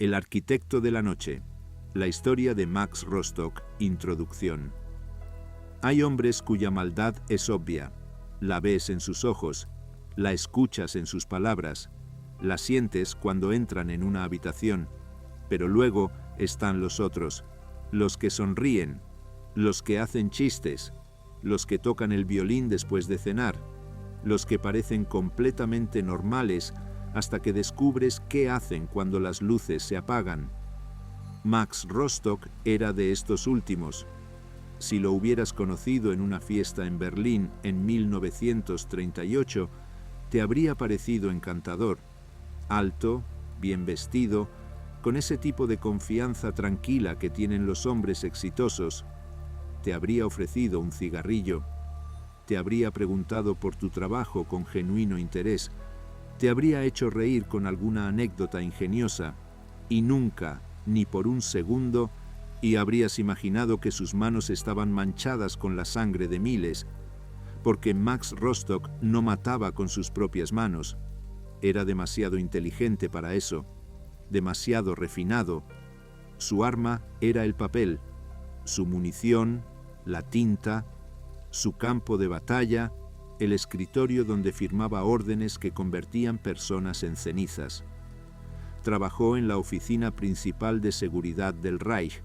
El arquitecto de la noche. La historia de Max Rostock. Introducción. Hay hombres cuya maldad es obvia. La ves en sus ojos, la escuchas en sus palabras, la sientes cuando entran en una habitación. Pero luego están los otros, los que sonríen, los que hacen chistes, los que tocan el violín después de cenar, los que parecen completamente normales hasta que descubres qué hacen cuando las luces se apagan. Max Rostock era de estos últimos. Si lo hubieras conocido en una fiesta en Berlín en 1938, te habría parecido encantador. Alto, bien vestido, con ese tipo de confianza tranquila que tienen los hombres exitosos. Te habría ofrecido un cigarrillo. Te habría preguntado por tu trabajo con genuino interés. Te habría hecho reír con alguna anécdota ingeniosa. Y nunca, ni por un segundo, y habrías imaginado que sus manos estaban manchadas con la sangre de miles, porque Max Rostock no mataba con sus propias manos. Era demasiado inteligente para eso, demasiado refinado. Su arma era el papel, su munición, la tinta, su campo de batalla, el escritorio donde firmaba órdenes que convertían personas en cenizas. Trabajó en la oficina principal de seguridad del Reich,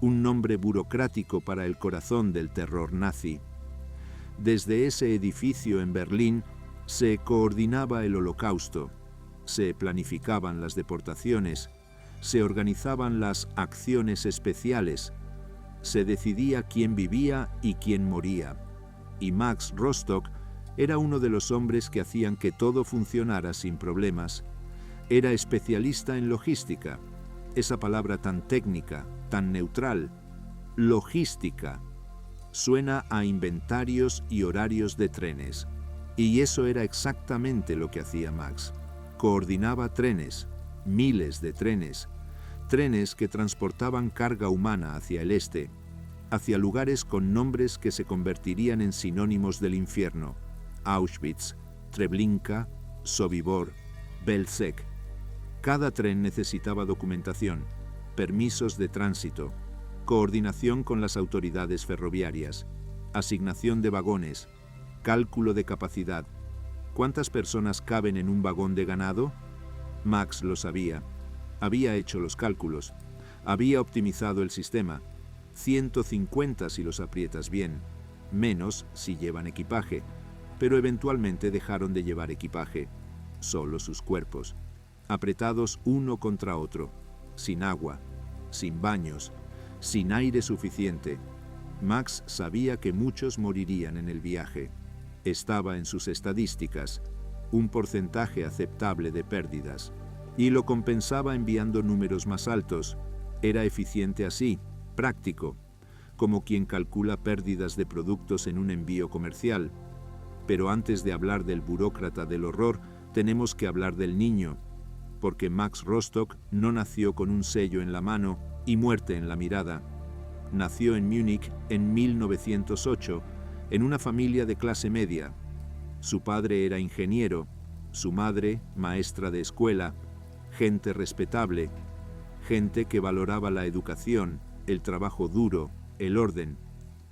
un nombre burocrático para el corazón del terror nazi. Desde ese edificio en Berlín se coordinaba el Holocausto, se planificaban las deportaciones, se organizaban las acciones especiales, se decidía quién vivía y quién moría. Y Max Rostock era uno de los hombres que hacían que todo funcionara sin problemas. Era especialista en logística, esa palabra tan técnica, tan neutral. Logística. Suena a inventarios y horarios de trenes. Y eso era exactamente lo que hacía Max. Coordinaba trenes, miles de trenes, trenes que transportaban carga humana hacia el este, hacia lugares con nombres que se convertirían en sinónimos del infierno: Auschwitz, Treblinka, Sobibor, Belzec. Cada tren necesitaba documentación, permisos de tránsito, coordinación con las autoridades ferroviarias, asignación de vagones, cálculo de capacidad. ¿Cuántas personas caben en un vagón de ganado? Max lo sabía. Había hecho los cálculos. Había optimizado el sistema. 150 si los aprietas bien. Menos si llevan equipaje. Pero eventualmente dejaron de llevar equipaje. Solo sus cuerpos. Apretados uno contra otro. Sin agua. Sin baños. Sin aire suficiente. Max sabía que muchos morirían en el viaje. Estaba en sus estadísticas. Un porcentaje aceptable de pérdidas. Y lo compensaba enviando números más altos. Era eficiente así, práctico, como quien calcula pérdidas de productos en un envío comercial. Pero antes de hablar del burócrata del horror, tenemos que hablar del niño, porque Max Rostock no nació con un sello en la mano y muerte en la mirada. Nació en Múnich en 1908, en una familia de clase media. Su padre era ingeniero, su madre maestra de escuela, gente respetable, gente que valoraba la educación, el trabajo duro, el orden.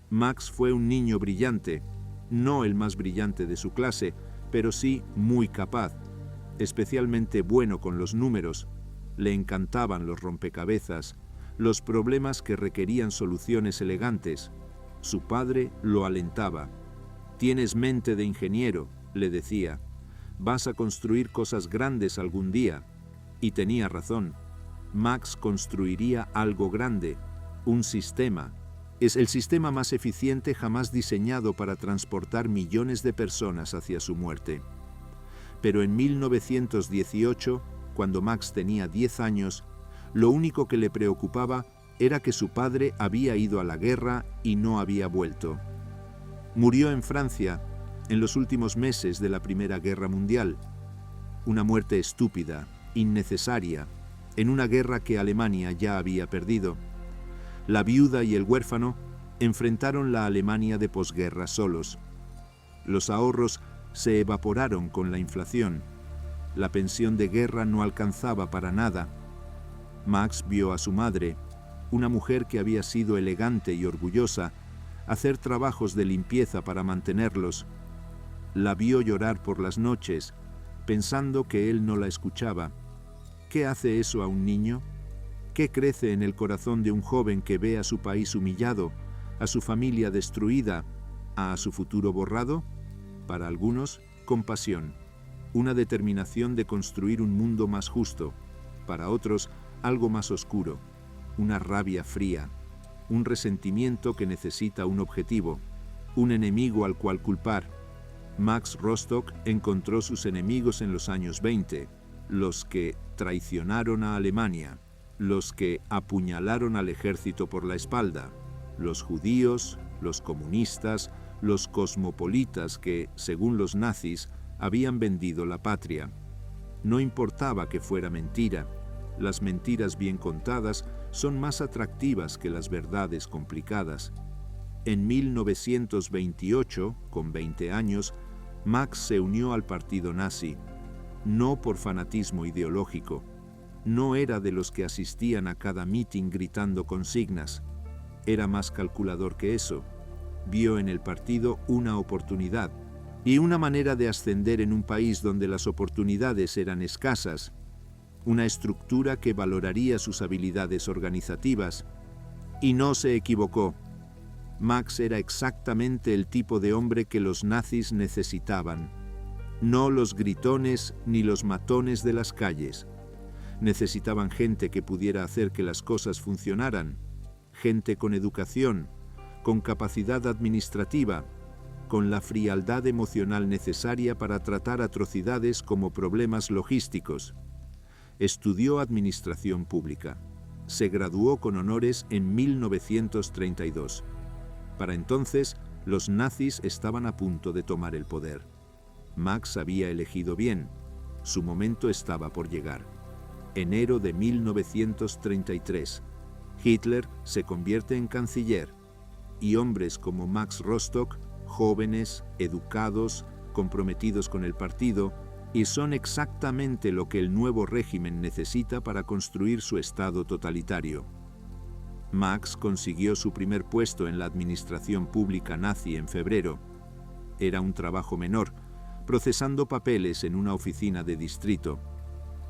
Max fue un niño brillante, no el más brillante de su clase, pero sí muy capaz, especialmente bueno con los números. Le encantaban los rompecabezas, los problemas que requerían soluciones elegantes. Su padre lo alentaba. «Tienes mente de ingeniero», le decía. «Vas a construir cosas grandes algún día». Y tenía razón. Max construiría algo grande, un sistema. Es el sistema más eficiente jamás diseñado para transportar millones de personas hacia su muerte. Pero en 1918, cuando Max tenía 10 años, lo único que le preocupaba era que su padre había ido a la guerra y no había vuelto. Murió en Francia, en los últimos meses de la Primera Guerra Mundial. Una muerte estúpida, innecesaria, en una guerra que Alemania ya había perdido. La viuda y el huérfano enfrentaron la Alemania de posguerra solos. Los ahorros se evaporaron con la inflación. La pensión de guerra no alcanzaba para nada. Max vio a su madre, una mujer que había sido elegante y orgullosa, hacer trabajos de limpieza para mantenerlos. La vio llorar por las noches, pensando que él no la escuchaba. ¿Qué hace eso a un niño? ¿Qué crece en el corazón de un joven que ve a su país humillado, a su familia destruida, a su futuro borrado? Para algunos, compasión, una determinación de construir un mundo más justo. Para otros, algo más oscuro, una rabia fría, un resentimiento que necesita un objetivo, un enemigo al cual culpar. Max Rostock encontró sus enemigos en los años 20, los que traicionaron a Alemania, los que apuñalaron al ejército por la espalda, los judíos, los comunistas, los cosmopolitas que, según los nazis, habían vendido la patria. No importaba que fuera mentira, las mentiras bien contadas son más atractivas que las verdades complicadas. En 1928, con 20 años, Max se unió al partido nazi, no por fanatismo ideológico. No era de los que asistían a cada mitin gritando consignas. Era más calculador que eso. Vio en el partido una oportunidad y una manera de ascender en un país donde las oportunidades eran escasas, una estructura que valoraría sus habilidades organizativas. Y no se equivocó. Max era exactamente el tipo de hombre que los nazis necesitaban. No los gritones ni los matones de las calles. Necesitaban gente que pudiera hacer que las cosas funcionaran, gente con educación, con capacidad administrativa, con la frialdad emocional necesaria para tratar atrocidades como problemas logísticos. Estudió administración pública. Se graduó con honores en 1932. Para entonces, los nazis estaban a punto de tomar el poder. Max había elegido bien. Su momento estaba por llegar. Enero de 1933. Hitler se convierte en canciller y hombres como Max Rostock, jóvenes, educados, comprometidos con el partido, y son exactamente lo que el nuevo régimen necesita para construir su estado totalitario. Max consiguió su primer puesto en la administración pública nazi en febrero. Era un trabajo menor, procesando papeles en una oficina de distrito.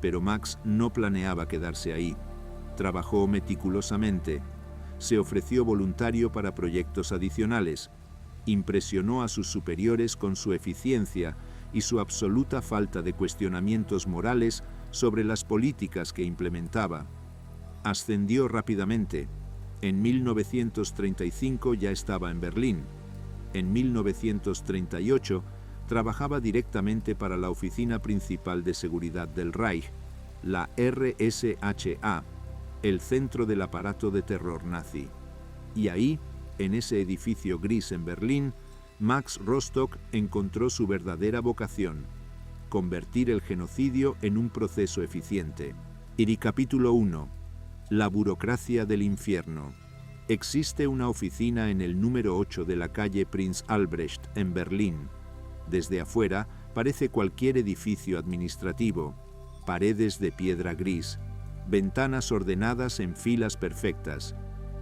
Pero Max no planeaba quedarse ahí. Trabajó meticulosamente. Se ofreció voluntario para proyectos adicionales. Impresionó a sus superiores con su eficiencia y su absoluta falta de cuestionamientos morales sobre las políticas que implementaba. Ascendió rápidamente. En 1935 ya estaba en Berlín. En 1938 trabajaba directamente para la Oficina Principal de Seguridad del Reich, la RSHA, el centro del aparato de terror nazi. Y ahí, en ese edificio gris en Berlín, Max Rostock encontró su verdadera vocación: convertir el genocidio en un proceso eficiente. Y capítulo 1. La burocracia del infierno. Existe una oficina en el número 8 de la calle Prinz Albrecht, en Berlín. Desde afuera parece cualquier edificio administrativo. Paredes de piedra gris, ventanas ordenadas en filas perfectas,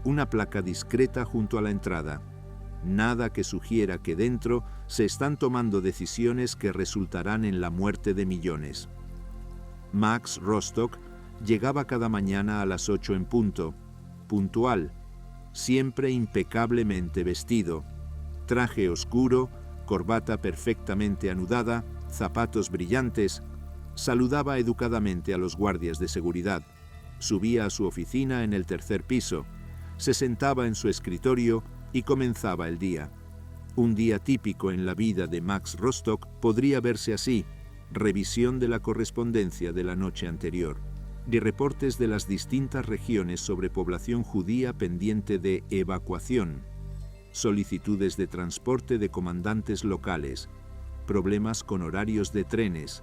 una placa discreta junto a la entrada. Nada que sugiera que dentro se están tomando decisiones que resultarán en la muerte de millones. Max Rostock llegaba cada mañana a las 8 en punto, puntual, siempre impecablemente vestido, traje oscuro, corbata perfectamente anudada, zapatos brillantes. Saludaba educadamente a los guardias de seguridad. Subía a su oficina en el tercer piso, se sentaba en su escritorio y comenzaba el día. Un día típico en la vida de Max Rostock podría verse así: revisión de la correspondencia de la noche anterior, de reportes de las distintas regiones sobre población judía pendiente de evacuación, solicitudes de transporte de comandantes locales, problemas con horarios de trenes,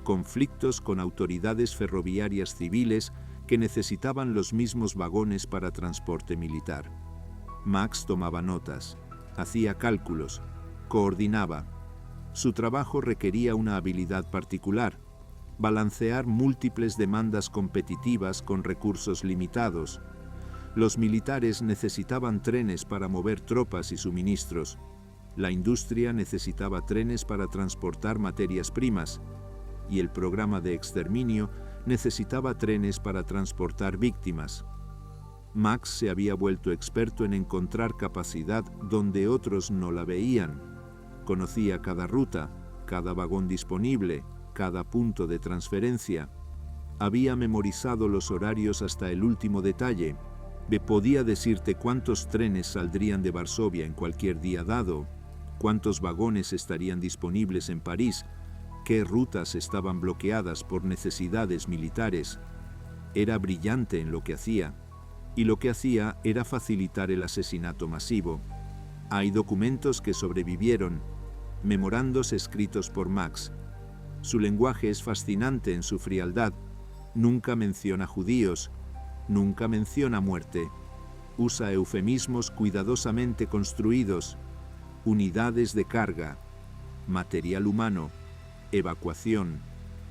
conflictos con autoridades ferroviarias civiles que necesitaban los mismos vagones para transporte militar. Max tomaba notas, hacía cálculos, coordinaba. Su trabajo requería una habilidad particular. balancear múltiples demandas competitivas con recursos limitados. Los militares necesitaban trenes para mover tropas y suministros. La industria necesitaba trenes para transportar materias primas. Y el programa de exterminio necesitaba trenes para transportar víctimas. Max se había vuelto experto en encontrar capacidad donde otros no la veían. Conocía cada ruta, cada vagón disponible, cada punto de transferencia. Había memorizado los horarios hasta el último detalle. Podía decirte cuántos trenes saldrían de Varsovia en cualquier día dado, cuántos vagones estarían disponibles en París, qué rutas estaban bloqueadas por necesidades militares. Era brillante en lo que hacía, y lo que hacía era facilitar el asesinato masivo. Hay documentos que sobrevivieron, memorandos escritos por Max. Su lenguaje es fascinante en su frialdad. Nunca menciona judíos, nunca menciona muerte. Usa eufemismos cuidadosamente construidos, unidades de carga, material humano, evacuación,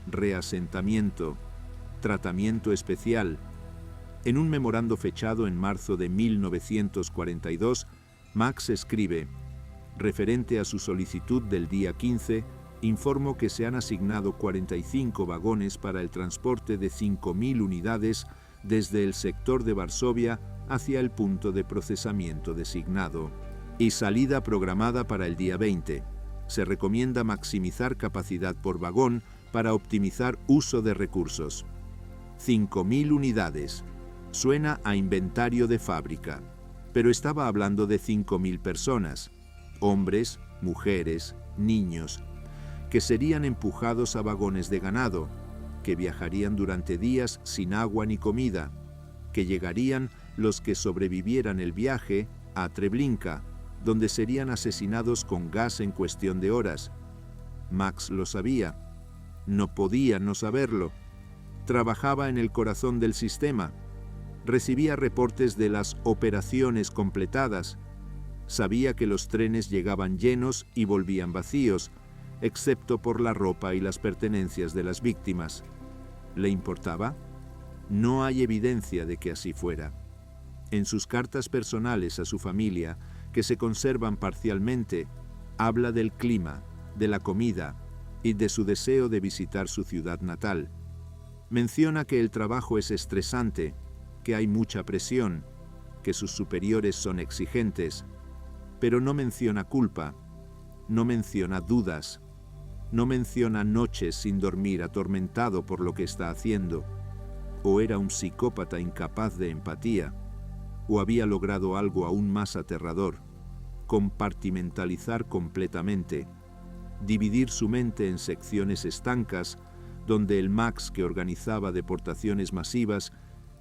reasentamiento, tratamiento especial. En un memorando fechado en marzo de 1942, Max escribe: referente a su solicitud del día 15, informo que se han asignado 45 vagones para el transporte de 5.000 unidades desde el sector de Varsovia hacia el punto de procesamiento designado, y salida programada para el día 20. Se recomienda maximizar capacidad por vagón para optimizar uso de recursos. 5.000 unidades. Suena a inventario de fábrica, pero estaba hablando de 5.000 personas, hombres, mujeres, niños, que serían empujados a vagones de ganado, que viajarían durante días sin agua ni comida, que llegarían los que sobrevivieran el viaje a Treblinka, donde serían asesinados con gas en cuestión de horas. Max lo sabía. No podía no saberlo. Trabajaba en el corazón del sistema. Recibía reportes de las operaciones completadas. Sabía que los trenes llegaban llenos y volvían vacíos, excepto por la ropa y las pertenencias de las víctimas. ¿Le importaba? No hay evidencia de que así fuera. En sus cartas personales a su familia, que se conservan parcialmente, habla del clima, de la comida y de su deseo de visitar su ciudad natal. Menciona que el trabajo es estresante, que hay mucha presión, que sus superiores son exigentes, pero no menciona culpa, no menciona dudas, no menciona noches sin dormir atormentado por lo que está haciendo. O era un psicópata incapaz de empatía, o había logrado algo aún más aterrador: compartimentalizar completamente, dividir su mente en secciones estancas, donde el Max que organizaba deportaciones masivas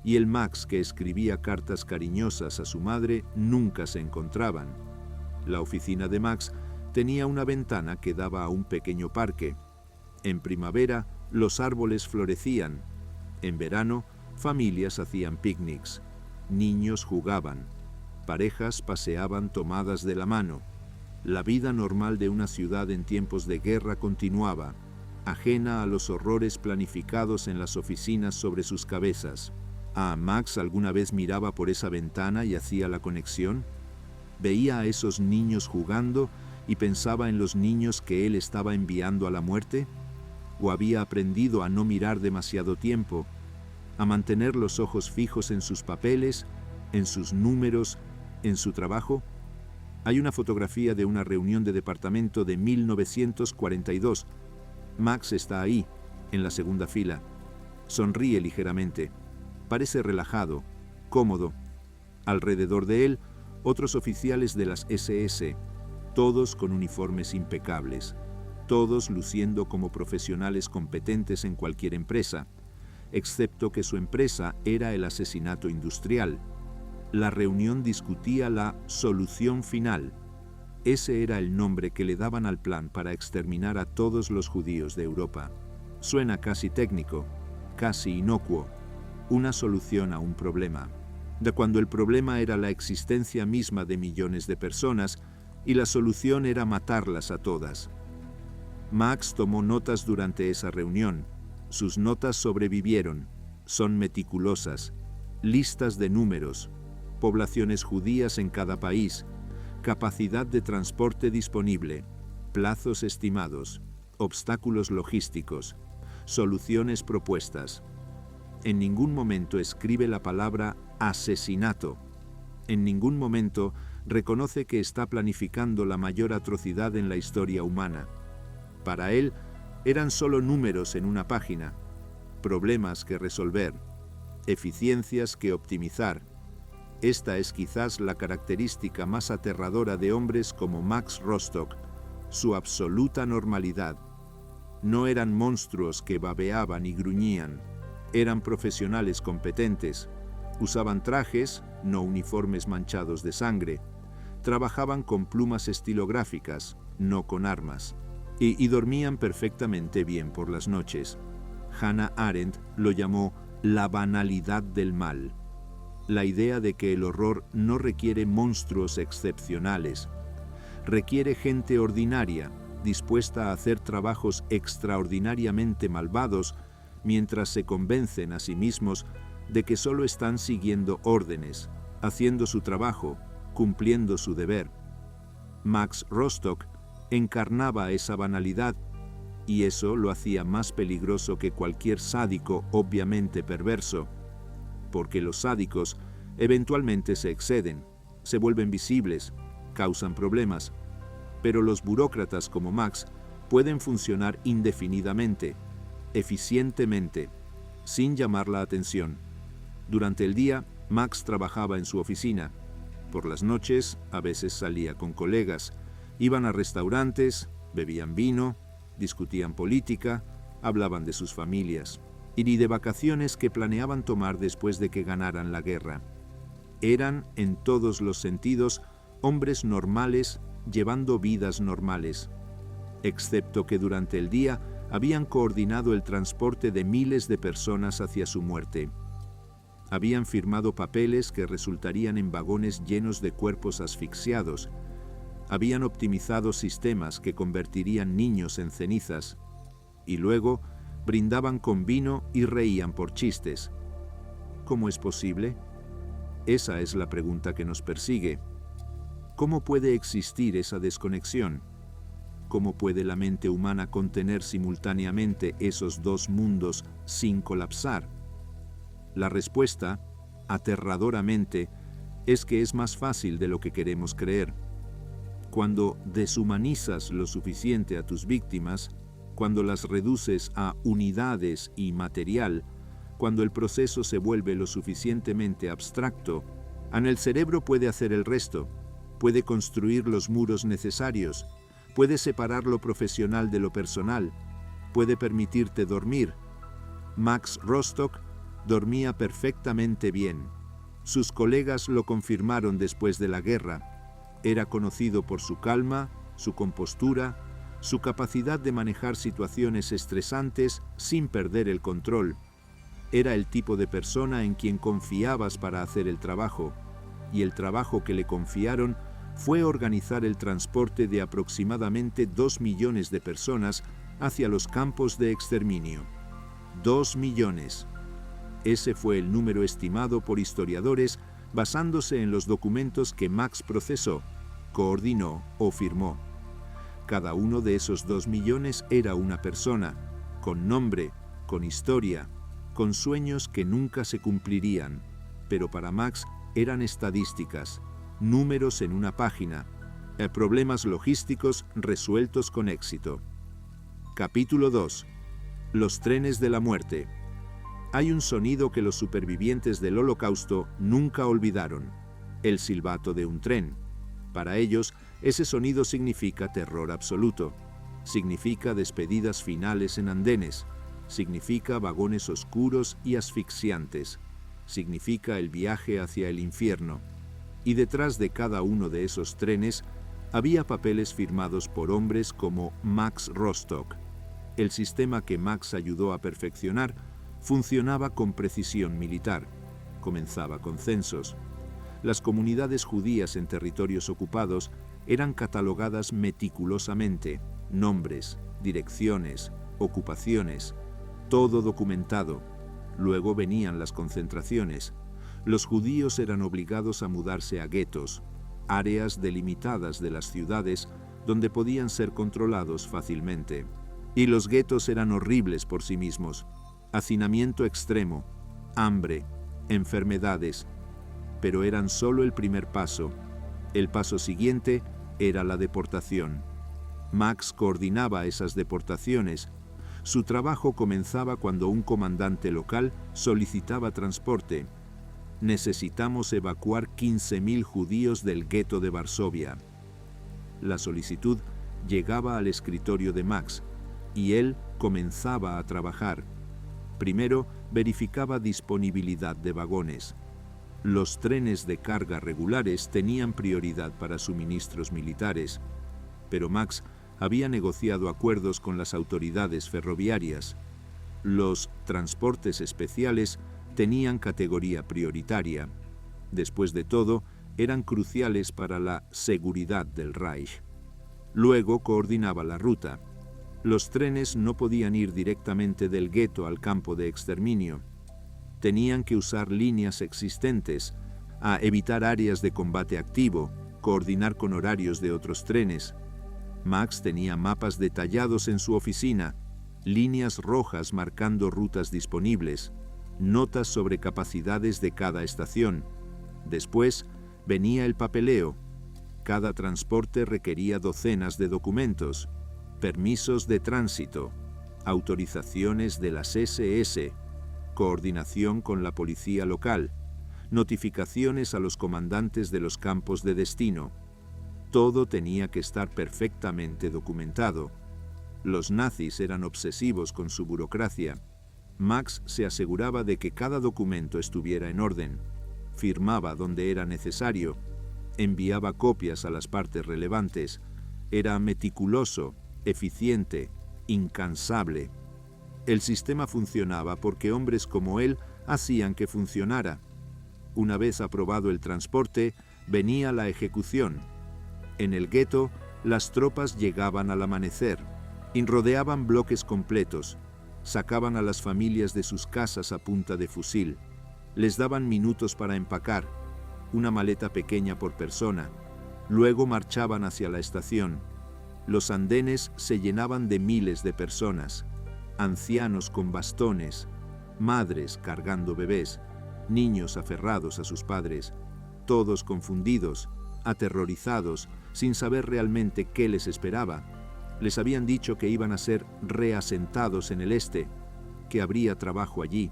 y el Max que escribía cartas cariñosas a su madre nunca se encontraban. La oficina de Max tenía una ventana que daba a un pequeño parque. En primavera, los árboles florecían. En verano, familias hacían picnics. Niños jugaban. Parejas paseaban tomadas de la mano. La vida normal de una ciudad en tiempos de guerra continuaba, ajena a los horrores planificados en las oficinas sobre sus cabezas. ¿Max alguna vez miraba por esa ventana y hacía la conexión? ¿Veía a esos niños jugando y pensaba en los niños que él estaba enviando a la muerte? ¿O había aprendido a no mirar demasiado tiempo, a mantener los ojos fijos en sus papeles, en sus números, en su trabajo? Hay una fotografía de una reunión de departamento de 1942. Max está ahí, en la segunda fila. Sonríe ligeramente. Parece relajado, cómodo. Alrededor de él, otros oficiales de las SS, todos con uniformes impecables, todos luciendo como profesionales competentes en cualquier empresa, excepto que su empresa era el asesinato industrial. La reunión discutía la solución final. Ese era el nombre que le daban al plan para exterminar a todos los judíos de Europa. Suena casi técnico, casi inocuo, una solución a un problema, de cuando el problema era la existencia misma de millones de personas y la solución era matarlas a todas. Max tomó notas durante esa reunión, Sus notas sobrevivieron, son meticulosas, listas de números, poblaciones judías en cada país, capacidad de transporte disponible, plazos estimados, obstáculos logísticos, soluciones propuestas. En ningún momento escribe la palabra asesinato. En ningún momento reconoce que está planificando la mayor atrocidad en la historia humana. Para él, eran solo números en una página, problemas que resolver, eficiencias que optimizar. Esta es quizás la característica más aterradora de hombres como Max Rostock, su absoluta normalidad. No eran monstruos que babeaban y gruñían, eran profesionales competentes, usaban trajes, no uniformes manchados de sangre, trabajaban con plumas estilográficas, no con armas, y dormían perfectamente bien por las noches. Hannah Arendt lo llamó la banalidad del mal, la idea de que el horror no requiere monstruos excepcionales, requiere gente ordinaria, dispuesta a hacer trabajos extraordinariamente malvados mientras se convencen a sí mismos de que solo están siguiendo órdenes, haciendo su trabajo, cumpliendo su deber. Max Rostock encarnaba esa banalidad, y eso lo hacía más peligroso que cualquier sádico obviamente perverso, porque los sádicos eventualmente se exceden, se vuelven visibles, causan problemas, pero los burócratas como Max pueden funcionar indefinidamente, eficientemente, sin llamar la atención. Durante el día, Max trabajaba en su oficina. Por las noches, a veces salía con colegas, iban a restaurantes, bebían vino, discutían política, hablaban de sus familias y de vacaciones que planeaban tomar después de que ganaran la guerra. Eran, en todos los sentidos, hombres normales llevando vidas normales, excepto que durante el día habían coordinado el transporte de miles de personas hacia su muerte. Habían firmado papeles que resultarían en vagones llenos de cuerpos asfixiados. Habían optimizado sistemas que convertirían niños en cenizas. Y luego brindaban con vino y reían por chistes. ¿Cómo es posible? Esa es la pregunta que nos persigue. ¿Cómo puede existir esa desconexión? ¿Cómo puede la mente humana contener simultáneamente esos dos mundos sin colapsar? La respuesta, aterradoramente, es que es más fácil de lo que queremos creer. Cuando deshumanizas lo suficiente a tus víctimas, cuando las reduces a unidades y material, cuando el proceso se vuelve lo suficientemente abstracto, el cerebro puede hacer el resto, puede construir los muros necesarios, puede separar lo profesional de lo personal, puede permitirte dormir. Max Rostock dormía perfectamente bien. Sus colegas lo confirmaron después de la guerra. Era conocido por su calma, su compostura, su capacidad de manejar situaciones estresantes sin perder el control. Era el tipo de persona en quien confiabas para hacer el trabajo, y el trabajo que le confiaron fue organizar el transporte de aproximadamente 2 millones de personas hacia los campos de exterminio. 2 millones. Ese fue el número estimado por historiadores basándose en los documentos que Max procesó, coordinó o firmó. Cada uno de esos 2 millones era una persona, con nombre, con historia, con sueños que nunca se cumplirían, pero para Max eran estadísticas, números en una página, problemas logísticos resueltos con éxito. Capítulo 2. Los trenes de la muerte. Hay un sonido que los supervivientes del Holocausto nunca olvidaron: el silbato de un tren. Para ellos, ese sonido significa terror absoluto, significa despedidas finales en andenes, significa vagones oscuros y asfixiantes, significa el viaje hacia el infierno. Y detrás de cada uno de esos trenes había papeles firmados por hombres como Max Rostock. El sistema que Max ayudó a perfeccionar funcionaba con precisión militar. Comenzaba con censos. Las comunidades judías en territorios ocupados eran catalogadas meticulosamente: nombres, direcciones, ocupaciones. todo documentado. Luego venían las concentraciones. Los judíos eran obligados a mudarse a guetos, áreas delimitadas de las ciudades donde podían ser controlados fácilmente. Y los guetos eran horribles por sí mismos. Hacinamiento extremo, hambre, enfermedades. Pero eran solo el primer paso. El paso siguiente era la deportación. Max coordinaba esas deportaciones. Su trabajo comenzaba cuando un comandante local solicitaba transporte. Necesitamos evacuar 15.000 judíos del gueto de Varsovia. La solicitud llegaba al escritorio de Max y él comenzaba a trabajar. Primero verificaba disponibilidad de vagones. Los trenes de carga regulares tenían prioridad para suministros militares, pero Max había negociado acuerdos con las autoridades ferroviarias. Los transportes especiales tenían categoría prioritaria. Después de todo, eran cruciales para la seguridad del Reich. Luego coordinaba la ruta. Los trenes no podían ir directamente del gueto al campo de exterminio. Tenían que usar líneas existentes, a evitar áreas de combate activo, coordinar con horarios de otros trenes. Max tenía mapas detallados en su oficina, líneas rojas marcando rutas disponibles, notas sobre capacidades de cada estación. Después venía el papeleo. Cada transporte requería docenas de documentos, permisos de tránsito, autorizaciones de las SS, coordinación con la policía local, notificaciones a los comandantes de los campos de destino. Todo tenía que estar perfectamente documentado. Los nazis eran obsesivos con su burocracia. Max se aseguraba de que cada documento estuviera en orden, firmaba donde era necesario, enviaba copias a las partes relevantes, era meticuloso, eficiente, incansable. El sistema funcionaba porque hombres como él hacían que funcionara. Una vez aprobado el transporte, venía la ejecución. En el gueto, las tropas llegaban al amanecer, rodeaban bloques completos, sacaban a las familias de sus casas a punta de fusil, les daban minutos para empacar, una maleta pequeña por persona, luego marchaban hacia la estación. Los andenes se llenaban de miles de personas, ancianos con bastones, madres cargando bebés, niños aferrados a sus padres, todos confundidos, aterrorizados, sin saber realmente qué les esperaba. Les habían dicho que iban a ser reasentados en el este, que habría trabajo allí,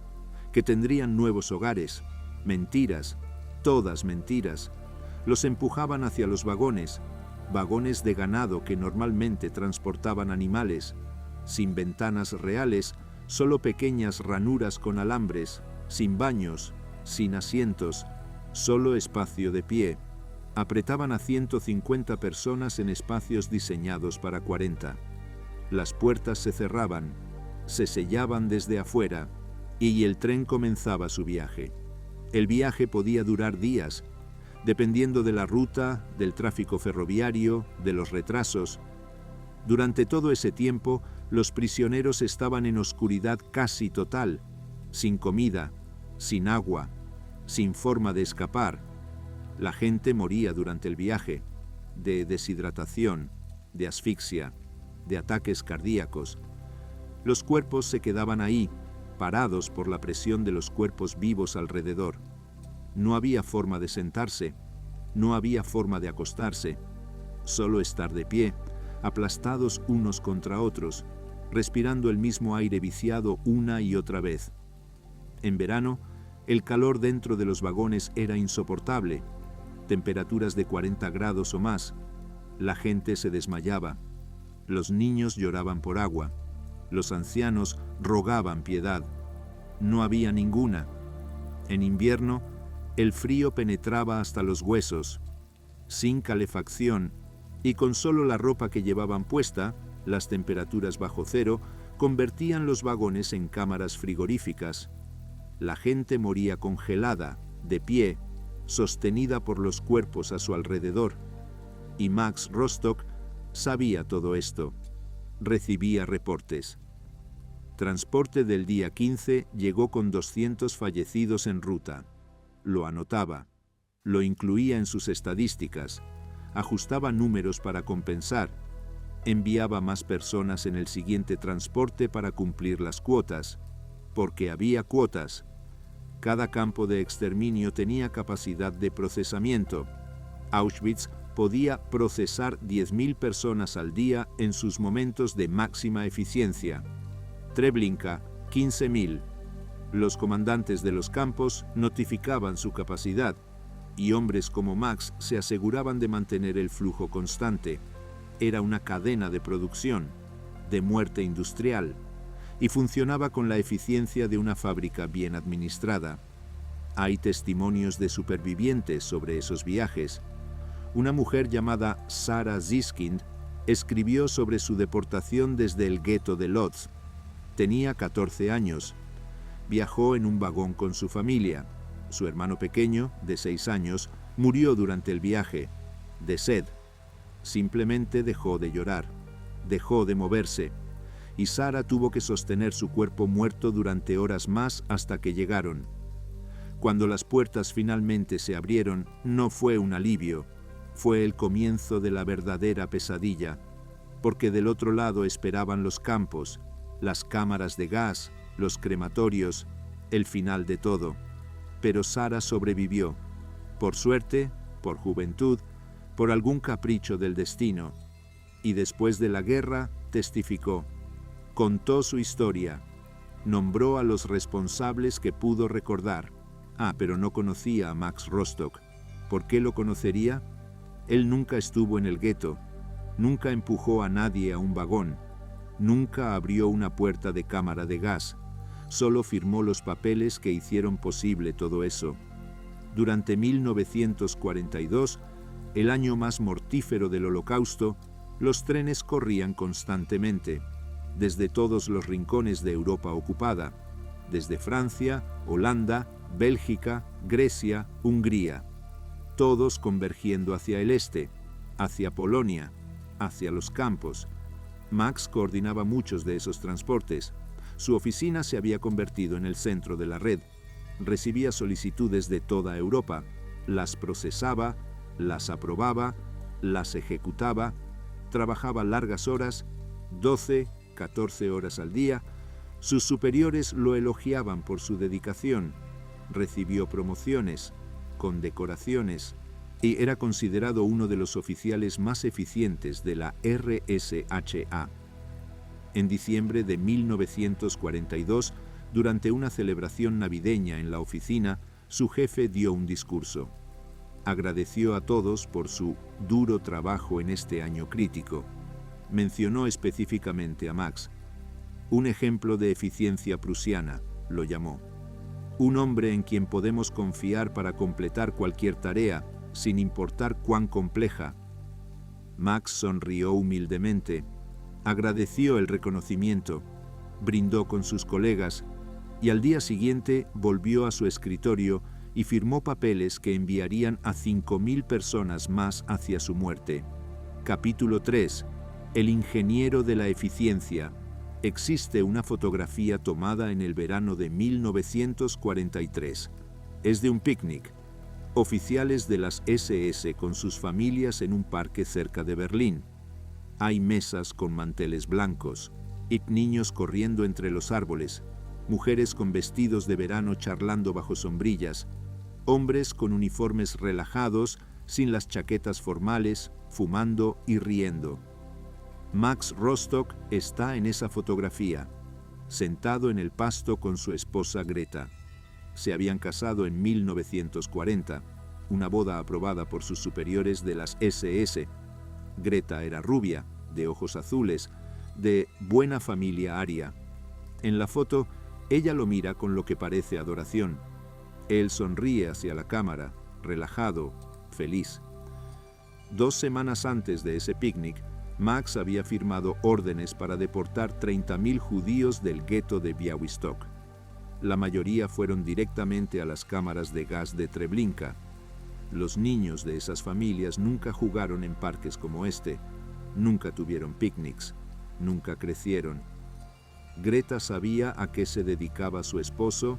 que tendrían nuevos hogares. Mentiras, todas mentiras. Los empujaban hacia los vagones, vagones de ganado que normalmente transportaban animales, sin ventanas reales, solo pequeñas ranuras con alambres, sin baños, sin asientos, solo espacio de pie. Apretaban a 150 personas en espacios diseñados para 40. Las puertas se cerraban, se sellaban desde afuera, y el tren comenzaba su viaje. El viaje podía durar días, dependiendo de la ruta, del tráfico ferroviario, de los retrasos. Durante todo ese tiempo, los prisioneros estaban en oscuridad casi total, sin comida, sin agua, sin forma de escapar. La gente moría durante el viaje, de deshidratación, de asfixia, de ataques cardíacos. Los cuerpos se quedaban ahí, parados por la presión de los cuerpos vivos alrededor. No había forma de sentarse, no había forma de acostarse, solo estar de pie, aplastados unos contra otros, respirando el mismo aire viciado una y otra vez. En verano, el calor dentro de los vagones era insoportable, temperaturas de 40 grados o más. La gente se desmayaba, los niños lloraban por agua, los ancianos rogaban piedad. No había ninguna. En invierno, el frío penetraba hasta los huesos, sin calefacción, y con solo la ropa que llevaban puesta, las temperaturas bajo cero convertían los vagones en cámaras frigoríficas. La gente moría congelada, de pie, sostenida por los cuerpos a su alrededor. Y Max Rostock sabía todo esto. Recibía reportes. Transporte del día 15 llegó con 200 fallecidos en ruta. Lo anotaba, lo incluía en sus estadísticas, ajustaba números para compensar, enviaba más personas en el siguiente transporte para cumplir las cuotas, porque había cuotas. Cada campo de exterminio tenía capacidad de procesamiento. Auschwitz podía procesar 10.000 personas al día en sus momentos de máxima eficiencia. Treblinka, 15.000. Los comandantes de los campos notificaban su capacidad, y hombres como Max se aseguraban de mantener el flujo constante. Era una cadena de producción, de muerte industrial, y funcionaba con la eficiencia de una fábrica bien administrada. Hay testimonios de supervivientes sobre esos viajes. Una mujer llamada Sarah Ziskind escribió sobre su deportación desde el gueto de Lodz. Tenía 14 años. Viajó en un vagón con su familia. Su hermano pequeño, de 6 años, murió durante el viaje, de sed. Simplemente dejó de llorar, dejó de moverse, y Sara tuvo que sostener su cuerpo muerto durante horas más hasta que llegaron. Cuando las puertas finalmente se abrieron, no fue un alivio, fue el comienzo de la verdadera pesadilla, porque del otro lado esperaban los campos, las cámaras de gas, los crematorios, el final de todo. Pero Sara sobrevivió, por suerte, por juventud, por algún capricho del destino, y después de la guerra testificó, contó su historia, nombró a los responsables que pudo recordar. Pero no conocía a Max Rostock. ¿Por qué lo conocería? Él nunca estuvo en el gueto, nunca empujó a nadie a un vagón, nunca abrió una puerta de cámara de gas, solo firmó los papeles que hicieron posible todo eso. Durante 1942, el año más mortífero del Holocausto, los trenes corrían constantemente, desde todos los rincones de Europa ocupada, desde Francia, Holanda, Bélgica, Grecia, Hungría, todos convergiendo hacia el este, hacia Polonia, hacia los campos. Max coordinaba muchos de esos transportes. Su oficina se había convertido en el centro de la red. Recibía solicitudes de toda Europa, las procesaba, las aprobaba, las ejecutaba, trabajaba largas horas, 12, 14 horas al día. Sus superiores lo elogiaban por su dedicación. Recibió promociones, condecoraciones, y era considerado uno de los oficiales más eficientes de la RSHA. En diciembre de 1942, durante una celebración navideña en la oficina, su jefe dio un discurso. Agradeció a todos por su duro trabajo en este año crítico. Mencionó específicamente a Max. Un ejemplo de eficiencia prusiana, lo llamó. Un hombre en quien podemos confiar para completar cualquier tarea, sin importar cuán compleja. Max sonrió humildemente, agradeció el reconocimiento, brindó con sus colegas y al día siguiente volvió a su escritorio y firmó papeles que enviarían a 5.000 personas más hacia su muerte. Capítulo 3. El ingeniero de la eficiencia. Existe una fotografía tomada en el verano de 1943. Es de un picnic. Oficiales de las SS con sus familias en un parque cerca de Berlín. Hay mesas con manteles blancos y niños corriendo entre los árboles, mujeres con vestidos de verano charlando bajo sombrillas, hombres con uniformes relajados, sin las chaquetas formales, fumando y riendo. Max Rostock está en esa fotografía, sentado en el pasto con su esposa Greta. Se habían casado en 1940, una boda aprobada por sus superiores de las SS. Greta era rubia, de ojos azules, de buena familia aria. En la foto, ella lo mira con lo que parece adoración. Él sonríe hacia la cámara, relajado, feliz. 2 semanas antes de ese picnic, Max había firmado órdenes para deportar 30.000 judíos del gueto de Białystok. La mayoría fueron directamente a las cámaras de gas de Treblinka. Los niños de esas familias nunca jugaron en parques como este, nunca tuvieron picnics, nunca crecieron. ¿Greta sabía a qué se dedicaba su esposo?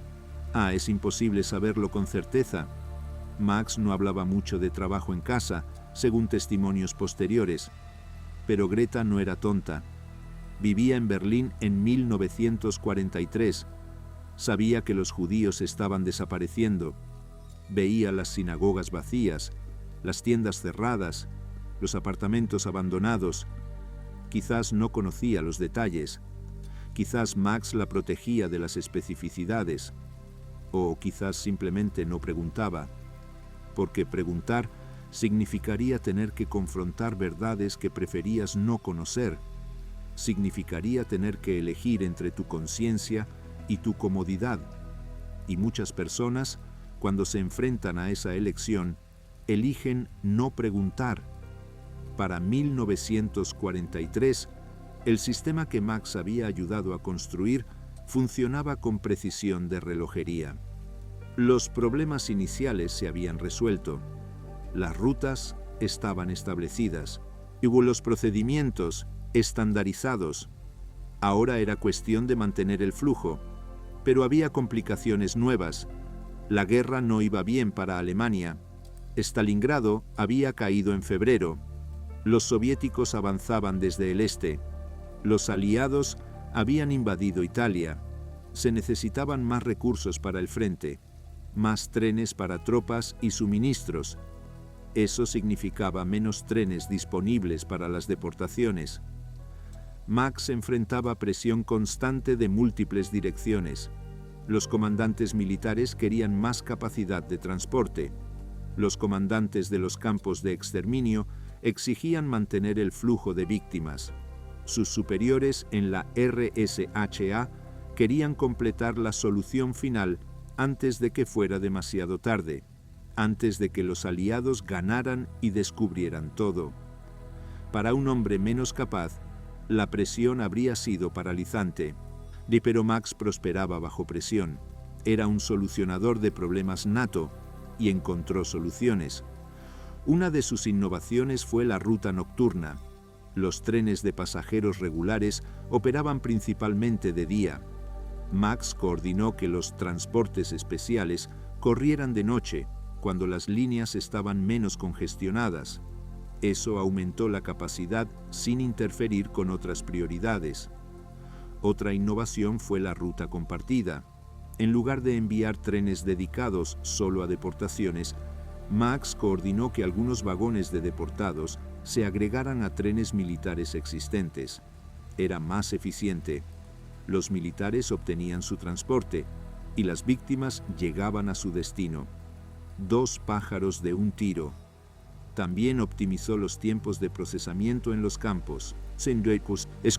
Es imposible saberlo con certeza. Max no hablaba mucho de trabajo en casa, según testimonios posteriores. Pero Greta no era tonta. Vivía en Berlín en 1943. Sabía que los judíos estaban desapareciendo. Veía las sinagogas vacías, las tiendas cerradas, los apartamentos abandonados. Quizás no conocía los detalles. Quizás Max la protegía de las especificidades. O quizás simplemente no preguntaba. Porque preguntar significaría tener que confrontar verdades que preferías no conocer. Significaría tener que elegir entre tu conciencia y tu comodidad. Y muchas personas, cuando se enfrentan a esa elección, eligen no preguntar. Para 1943, el sistema que Max había ayudado a construir funcionaba con precisión de relojería. Los problemas iniciales se habían resuelto. Las rutas estaban establecidas. Hubo los procedimientos estandarizados. Ahora era cuestión de mantener el flujo. Pero había complicaciones nuevas. La guerra no iba bien para Alemania. Stalingrado había caído en febrero. Los soviéticos avanzaban desde el este. Los aliados habían invadido Italia. Se necesitaban más recursos para el frente, más trenes para tropas y suministros. Eso significaba menos trenes disponibles para las deportaciones. Max enfrentaba presión constante de múltiples direcciones. Los comandantes militares querían más capacidad de transporte. Los comandantes de los campos de exterminio exigían mantener el flujo de víctimas. Sus superiores en la RSHA querían completar la solución final antes de que fuera demasiado tarde, antes de que los aliados ganaran y descubrieran todo. Para un hombre menos capaz, la presión habría sido paralizante. Pero Max prosperaba bajo presión. Era un solucionador de problemas nato y encontró soluciones. Una de sus innovaciones fue la ruta nocturna. Los trenes de pasajeros regulares operaban principalmente de día. Max coordinó que los transportes especiales corrieran de noche, cuando las líneas estaban menos congestionadas. Eso aumentó la capacidad sin interferir con otras prioridades. Otra innovación fue la ruta compartida. En lugar de enviar trenes dedicados solo a deportaciones, Max coordinó que algunos vagones de deportados se agregaran a trenes militares existentes. Era más eficiente. Los militares obtenían su transporte y las víctimas llegaban a su destino. 2 pájaros de un tiro. También optimizó los tiempos de procesamiento en los campos.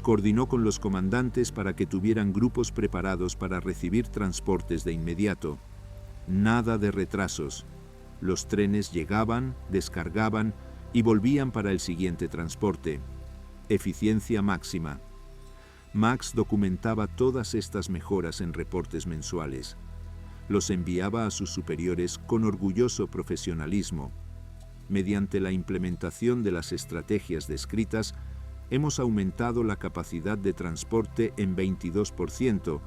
Coordinó con los comandantes para que tuvieran grupos preparados para recibir transportes de inmediato. Nada de retrasos. Los trenes llegaban, descargaban y volvían para el siguiente transporte. Eficiencia máxima. Max documentaba todas estas mejoras en reportes mensuales. Los enviaba a sus superiores con orgulloso profesionalismo. Mediante la implementación de las estrategias descritas, hemos aumentado la capacidad de transporte en 22%,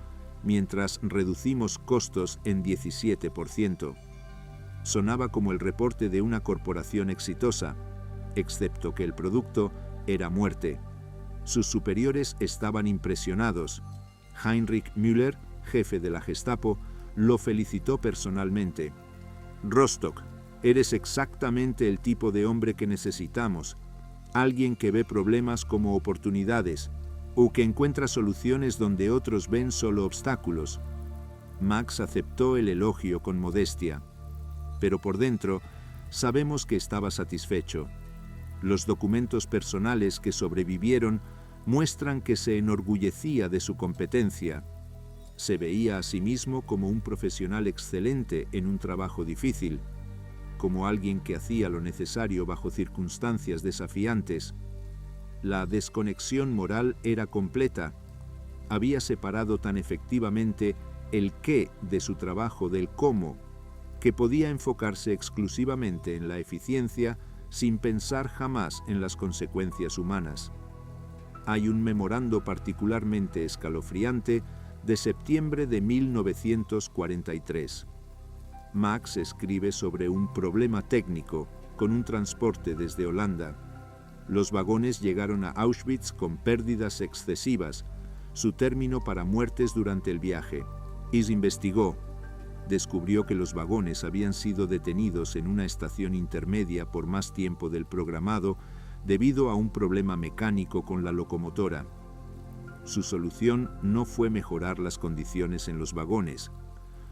mientras reducimos costos en 17%. Sonaba como el reporte de una corporación exitosa, excepto que el producto era muerte. Sus superiores estaban impresionados. Heinrich Müller, jefe de la Gestapo, lo felicitó personalmente. «Rostock, eres exactamente el tipo de hombre que necesitamos. Alguien que ve problemas como oportunidades o que encuentra soluciones donde otros ven solo obstáculos». Max aceptó el elogio con modestia, pero por dentro sabemos que estaba satisfecho. Los documentos personales que sobrevivieron muestran que se enorgullecía de su competencia. Se veía a sí mismo como un profesional excelente en un trabajo difícil, como alguien que hacía lo necesario bajo circunstancias desafiantes. La desconexión moral era completa. Había separado tan efectivamente el qué de su trabajo del cómo, que podía enfocarse exclusivamente en la eficiencia sin pensar jamás en las consecuencias humanas. hay un memorando particularmente escalofriante de septiembre de 1943. Max escribe sobre un problema técnico con un transporte desde Holanda. Los vagones llegaron a Auschwitz con pérdidas excesivas, su término para muertes durante el viaje. Y se investigó. Descubrió que los vagones habían sido detenidos en una estación intermedia por más tiempo del programado debido a un problema mecánico con la locomotora. Su solución no fue mejorar las condiciones en los vagones,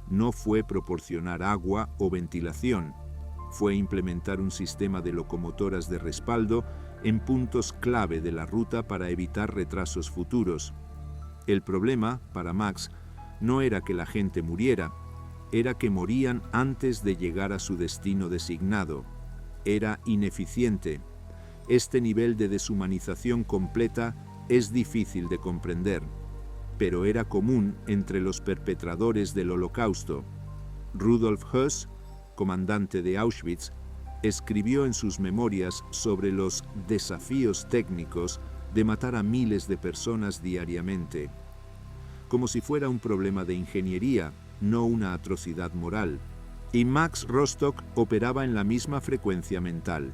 no fue proporcionar agua o ventilación, fue implementar un sistema de locomotoras de respaldo en puntos clave de la ruta para evitar retrasos futuros. El problema, para Max, no era que la gente muriera, era que morían antes de llegar a su destino designado. Era ineficiente. Este nivel de deshumanización completa es difícil de comprender, pero era común entre los perpetradores del Holocausto. Rudolf Höss, comandante de Auschwitz, escribió en sus memorias sobre los desafíos técnicos de matar a miles de personas diariamente, como si fuera un problema de ingeniería, no una atrocidad moral. Y Max Rostock operaba en la misma frecuencia mental.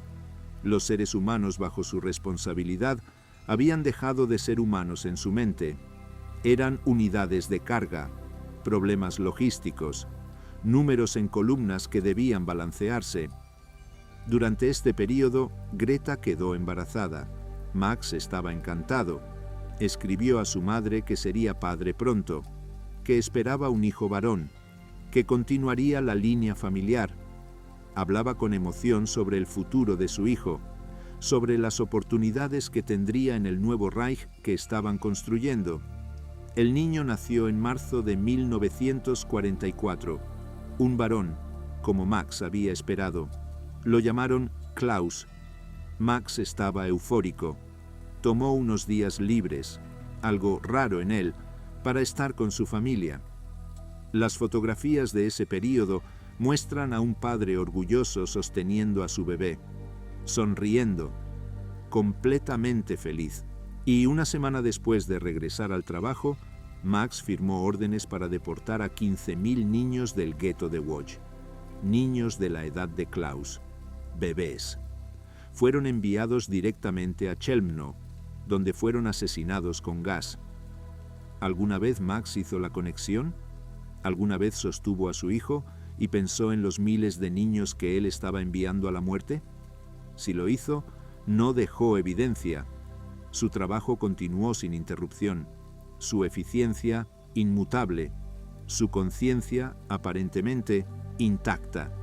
Los seres humanos bajo su responsabilidad habían dejado de ser humanos en su mente. Eran unidades de carga, problemas logísticos, números en columnas que debían balancearse. Durante este periodo, Greta quedó embarazada. Max estaba encantado. Escribió a su madre que sería padre pronto, que esperaba un hijo varón, que continuaría la línea familiar. Hablaba con emoción sobre el futuro de su hijo, sobre las oportunidades que tendría en el nuevo Reich que estaban construyendo. El niño nació en marzo de 1944, un varón, como Max había esperado. Lo llamaron Klaus. Max estaba eufórico. Tomó unos días libres, algo raro en él, para estar con su familia. Las fotografías de ese período muestran a un padre orgulloso sosteniendo a su bebé, sonriendo, completamente feliz. Y una semana después de regresar al trabajo, Max firmó órdenes para deportar a 15.000 niños del gueto de Łódź, niños de la edad de Klaus, bebés. Fueron enviados directamente a Chelmno, donde fueron asesinados con gas. ¿Alguna vez Max hizo la conexión? ¿Alguna vez sostuvo a su hijo y pensó en los miles de niños que él estaba enviando a la muerte? Si lo hizo, no dejó evidencia. Su trabajo continuó sin interrupción, su eficiencia inmutable, su conciencia aparentemente intacta.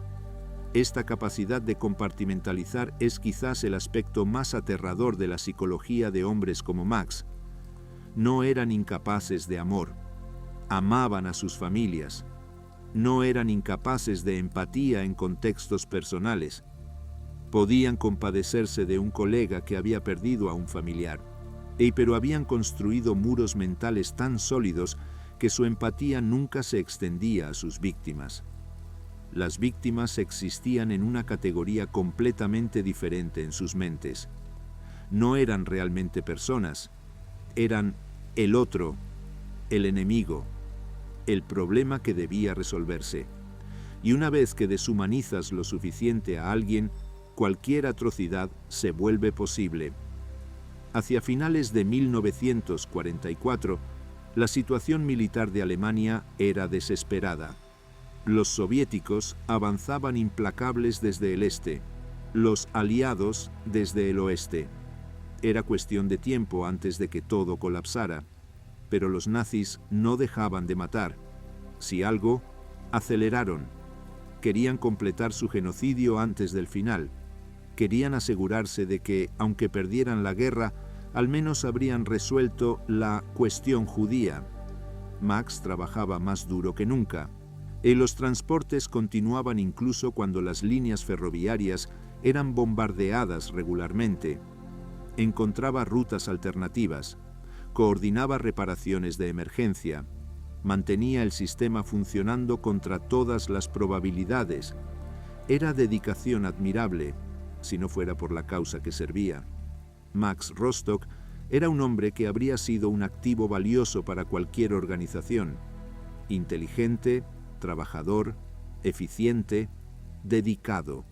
Esta capacidad de compartimentalizar es quizás el aspecto más aterrador de la psicología de hombres como Max. No eran incapaces de amor, amaban a sus familias. No eran incapaces de empatía en contextos personales. Podían compadecerse de un colega que había perdido a un familiar, pero habían construido muros mentales tan sólidos que su empatía nunca se extendía a sus víctimas. Las víctimas existían en una categoría completamente diferente en sus mentes. No eran realmente personas, eran el otro, el enemigo, el problema que debía resolverse. Y una vez que deshumanizas lo suficiente a alguien, cualquier atrocidad se vuelve posible. Hacia finales de 1944, la situación militar de Alemania era desesperada. Los soviéticos avanzaban implacables desde el este, los aliados desde el oeste. Era cuestión de tiempo antes de que todo colapsara, pero los nazis no dejaban de matar. Si algo, aceleraron. Querían completar su genocidio antes del final. Querían asegurarse de que, aunque perdieran la guerra, al menos habrían resuelto la cuestión judía. Max trabajaba más duro que nunca. Y los transportes continuaban incluso cuando las líneas ferroviarias eran bombardeadas regularmente. Encontraba rutas alternativas, coordinaba reparaciones de emergencia, mantenía el sistema funcionando contra todas las probabilidades. Era dedicación admirable, si no fuera por la causa que servía. Max Rostock Era un hombre que habría sido un activo valioso para cualquier organización. Inteligente, trabajador, eficiente, dedicado.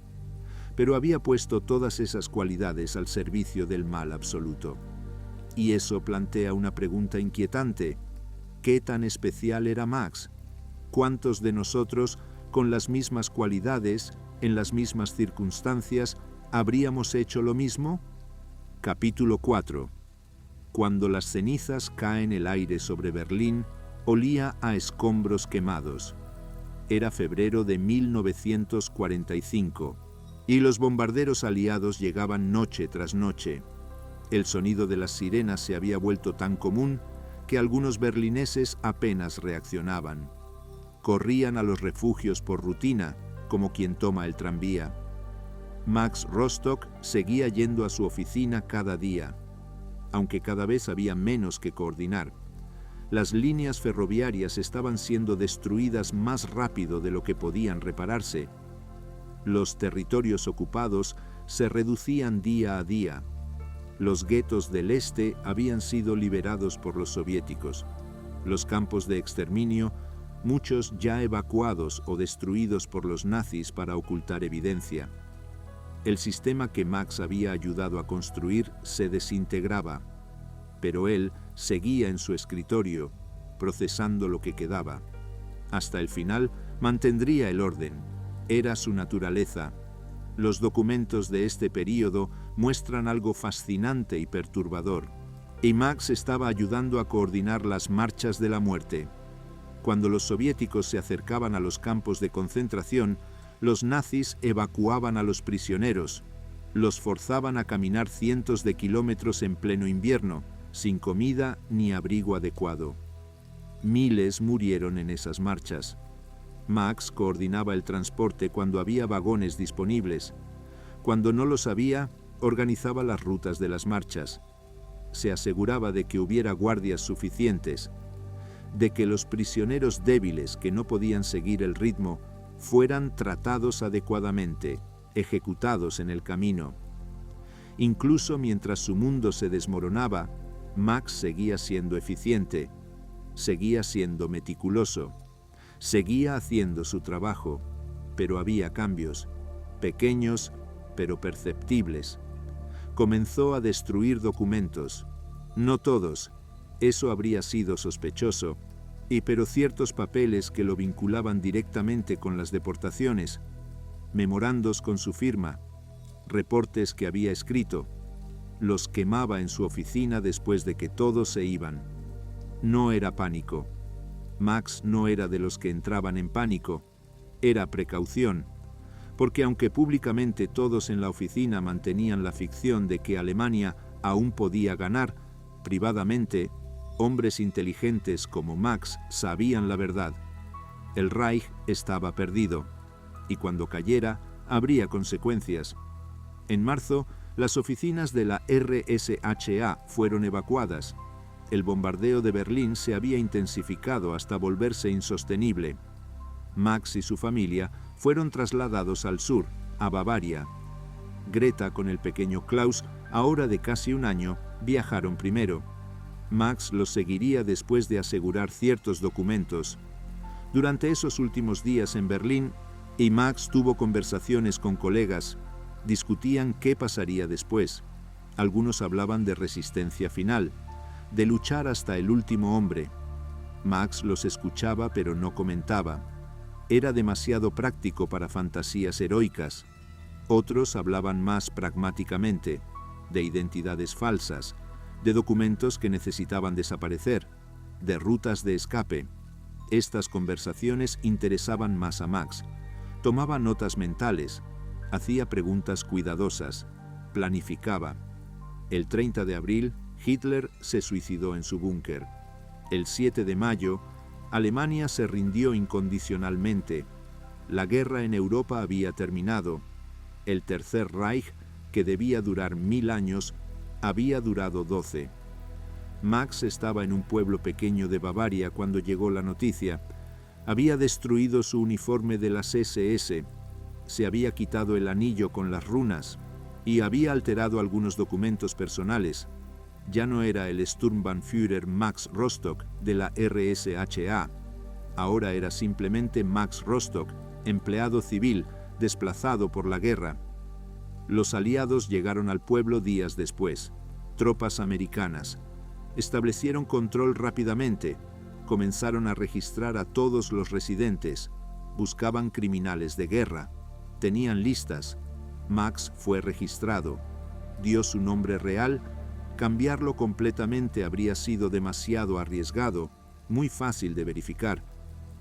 Pero había puesto todas esas cualidades al servicio del mal absoluto. Y eso plantea una pregunta inquietante. ¿Qué tan especial era Max? ¿Cuántos de nosotros, con las mismas cualidades, en las mismas circunstancias, habríamos hecho lo mismo? Capítulo 4. Cuando las cenizas caen el aire sobre Berlín, olía a escombros quemados. Era febrero de 1945, y los bombarderos aliados llegaban noche tras noche. El sonido de las sirenas se había vuelto tan común que algunos berlineses apenas reaccionaban. Corrían a los refugios por rutina, como quien toma el tranvía. Max Rostock seguía yendo a su oficina cada día, aunque cada vez había menos que coordinar. Las líneas ferroviarias estaban siendo destruidas más rápido de lo que podían repararse. Los territorios ocupados se reducían día a día. Los guetos del este habían sido liberados por los soviéticos. Los campos de exterminio, muchos ya evacuados o destruidos por los nazis para ocultar evidencia. El sistema que Max había ayudado a construir se desintegraba, pero él seguía en su escritorio, procesando lo que quedaba. Hasta el final mantendría el orden. Era su naturaleza. Los documentos de este período muestran algo fascinante y perturbador. Y Max estaba ayudando a coordinar las marchas de la muerte. Cuando los soviéticos se acercaban a los campos de concentración, los nazis evacuaban a los prisioneros, los forzaban a caminar cientos de kilómetros en pleno invierno, sin comida ni abrigo adecuado. Miles murieron en esas marchas. Max coordinaba el transporte cuando había vagones disponibles. Cuando no los había, organizaba las rutas de las marchas. Se aseguraba de que hubiera guardias suficientes, de que los prisioneros débiles que no podían seguir el ritmo fueran tratados adecuadamente, ejecutados en el camino. Incluso mientras su mundo se desmoronaba, Max seguía siendo eficiente, seguía siendo meticuloso, seguía haciendo su trabajo, pero había cambios, pequeños pero perceptibles. Comenzó a destruir documentos. No todos, eso habría sido sospechoso, pero ciertos papeles que lo vinculaban directamente con las deportaciones, memorandos con su firma, reportes que había escrito, los quemaba en su oficina después de que todos se iban. No era pánico. Max no era de los que entraban en pánico, era precaución, porque aunque públicamente todos en la oficina mantenían la ficción de que Alemania aún podía ganar, privadamente, hombres inteligentes como Max sabían la verdad. El Reich estaba perdido, y cuando cayera, habría consecuencias. En marzo, las oficinas de la RSHA fueron evacuadas. El bombardeo de Berlín se había intensificado hasta volverse insostenible. Max y su familia fueron trasladados al sur, a Bavaria. Greta con el pequeño Klaus, ahora de casi un año, viajaron primero. Max los seguiría después de asegurar ciertos documentos. Durante esos últimos días en Berlín, Max tuvo conversaciones con colegas. Discutían qué pasaría después. Algunos hablaban de resistencia final, de luchar hasta el último hombre. Max los escuchaba pero no comentaba. Era demasiado práctico para fantasías heroicas. Otros hablaban más pragmáticamente, de identidades falsas, de documentos que necesitaban desaparecer, de rutas de escape. Estas conversaciones interesaban más a Max. Tomaba notas mentales, hacía preguntas cuidadosas, planificaba. El 30 de abril, Hitler se suicidó en su búnker. El 7 de mayo, Alemania se rindió incondicionalmente. La guerra en Europa había terminado. El Tercer Reich, que debía durar 1000 años, había durado 12. Max estaba en un pueblo pequeño de Bavaria cuando llegó la noticia. Había destruido su uniforme de las SS, se había quitado el anillo con las runas y había alterado algunos documentos personales. ya no era el Sturmbannführer Max Rostock de la RSHA, ahora era simplemente Max Rostock, empleado civil, desplazado por la guerra. Los aliados llegaron al pueblo días después. Tropas americanas. Establecieron control rápidamente. Comenzaron a registrar a todos los residentes. Buscaban criminales de guerra. Tenían listas. Max fue registrado. Dio su nombre real. Cambiarlo completamente habría sido demasiado arriesgado, muy fácil de verificar.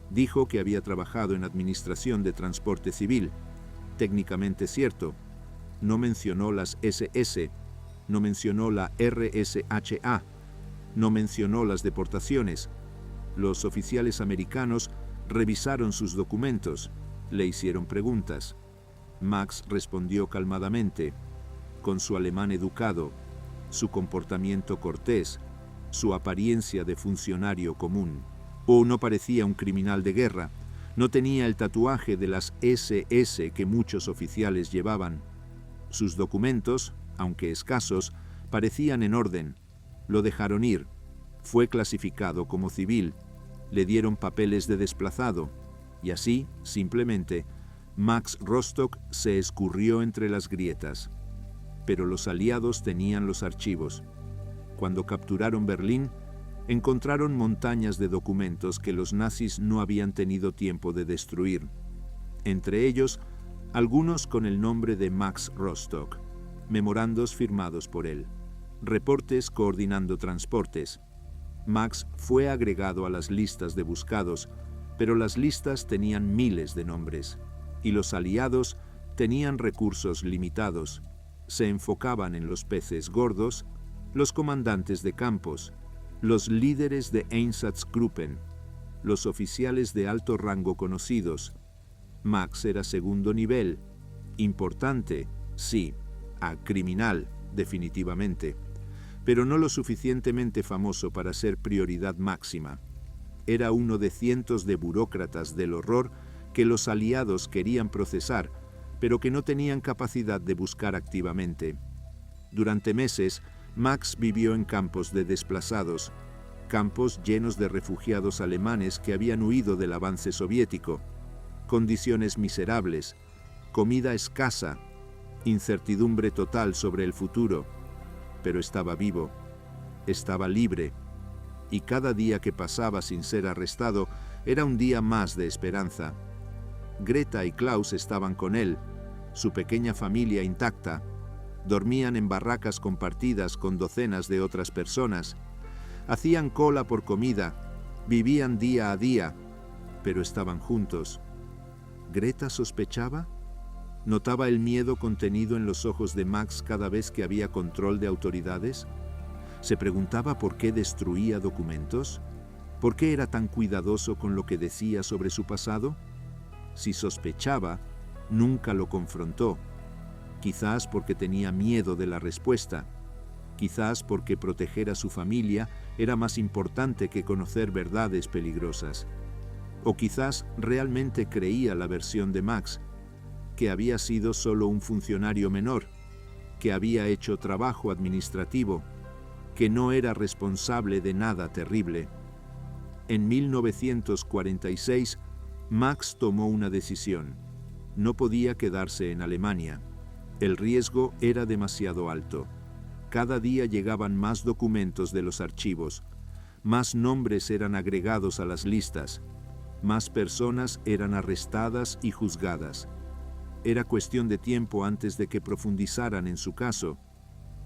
Dijo que había trabajado en administración de transporte civil. Técnicamente cierto. No mencionó las SS, no mencionó la RSHA, no mencionó las deportaciones. Los oficiales americanos revisaron sus documentos, le hicieron preguntas. Max respondió calmadamente, con su alemán educado, su comportamiento cortés, su apariencia de funcionario común. No parecía un criminal de guerra, no tenía el tatuaje de las SS que muchos oficiales llevaban. Sus documentos, aunque escasos, parecían en orden. Lo dejaron ir. Fue clasificado como civil. Le dieron papeles de desplazado. Y así, simplemente, Max Rostock se escurrió entre las grietas. Pero los aliados tenían los archivos. Cuando capturaron Berlín, encontraron montañas de documentos que los nazis no habían tenido tiempo de destruir. Entre ellos, algunos con el nombre de Max Rostock, memorandos firmados por él, reportes coordinando transportes. Max fue agregado a las listas de buscados, pero las listas tenían miles de nombres, y los aliados tenían recursos limitados. Se enfocaban en los peces gordos, los comandantes de campos, los líderes de Einsatzgruppen, los oficiales de alto rango conocidos. Max era segundo nivel, importante, sí, criminal, definitivamente, pero no lo suficientemente famoso para ser prioridad máxima. Era uno de cientos de burócratas del horror que los aliados querían procesar, pero que no tenían capacidad de buscar activamente. Durante meses, Max vivió en campos de desplazados, campos llenos de refugiados alemanes que habían huido del avance soviético. Condiciones miserables, comida escasa, incertidumbre total sobre el futuro, pero estaba vivo, estaba libre, y cada día que pasaba sin ser arrestado era un día más de esperanza. Greta y Klaus estaban con él, su pequeña familia intacta, dormían en barracas compartidas con docenas de otras personas, hacían cola por comida, vivían día a día, pero estaban juntos. ¿Greta sospechaba? ¿Notaba el miedo contenido en los ojos de Max cada vez que había control de autoridades? ¿Se preguntaba por qué destruía documentos? ¿Por qué era tan cuidadoso con lo que decía sobre su pasado? Si sospechaba, nunca lo confrontó. Quizás porque tenía miedo de la respuesta. Quizás porque proteger a su familia era más importante que conocer verdades peligrosas. O quizás realmente creía la versión de Max, que había sido solo un funcionario menor, que había hecho trabajo administrativo, que no era responsable de nada terrible. En 1946, Max tomó una decisión. No podía quedarse en Alemania. El riesgo era demasiado alto. Cada día llegaban más documentos de los archivos, más nombres eran agregados a las listas, más personas eran arrestadas y juzgadas. Era cuestión de tiempo antes de que profundizaran en su caso.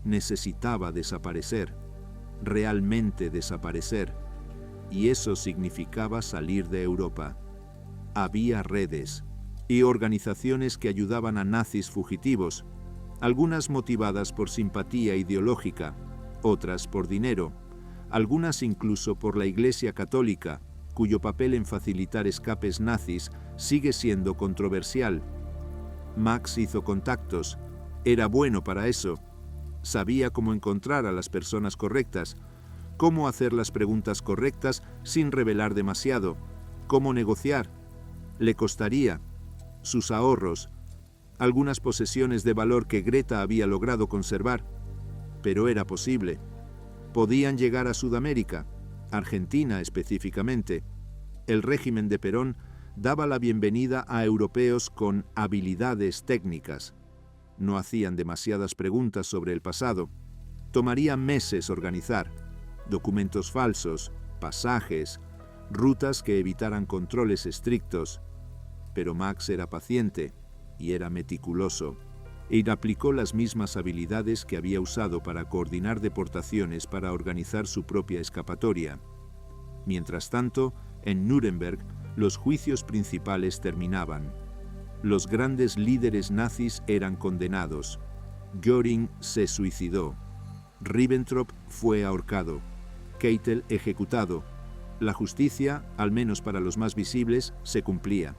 Necesitaba desaparecer, realmente desaparecer, y eso significaba salir de Europa. Había redes y organizaciones que ayudaban a nazis fugitivos, algunas motivadas por simpatía ideológica, otras por dinero, algunas incluso por la Iglesia Católica, cuyo papel en facilitar escapes nazis sigue siendo controversial. Max hizo contactos, era bueno para eso, sabía cómo encontrar a las personas correctas, cómo hacer las preguntas correctas sin revelar demasiado, cómo negociar. Le costaría, sus ahorros, algunas posesiones de valor que Greta había logrado conservar, pero era posible. Podían llegar a Sudamérica, Argentina específicamente. El régimen de Perón daba la bienvenida a europeos con habilidades técnicas. No hacían demasiadas preguntas sobre el pasado. Tomaría meses organizar documentos falsos, pasajes, rutas que evitaran controles estrictos. Pero Max era paciente y era meticuloso, y aplicó las mismas habilidades que había usado para coordinar deportaciones para organizar su propia escapatoria. Mientras tanto, en Nuremberg, los juicios principales terminaban. Los grandes líderes nazis eran condenados. Göring se suicidó. Ribbentrop fue ahorcado. Keitel ejecutado. La justicia, al menos para los más visibles, se cumplía.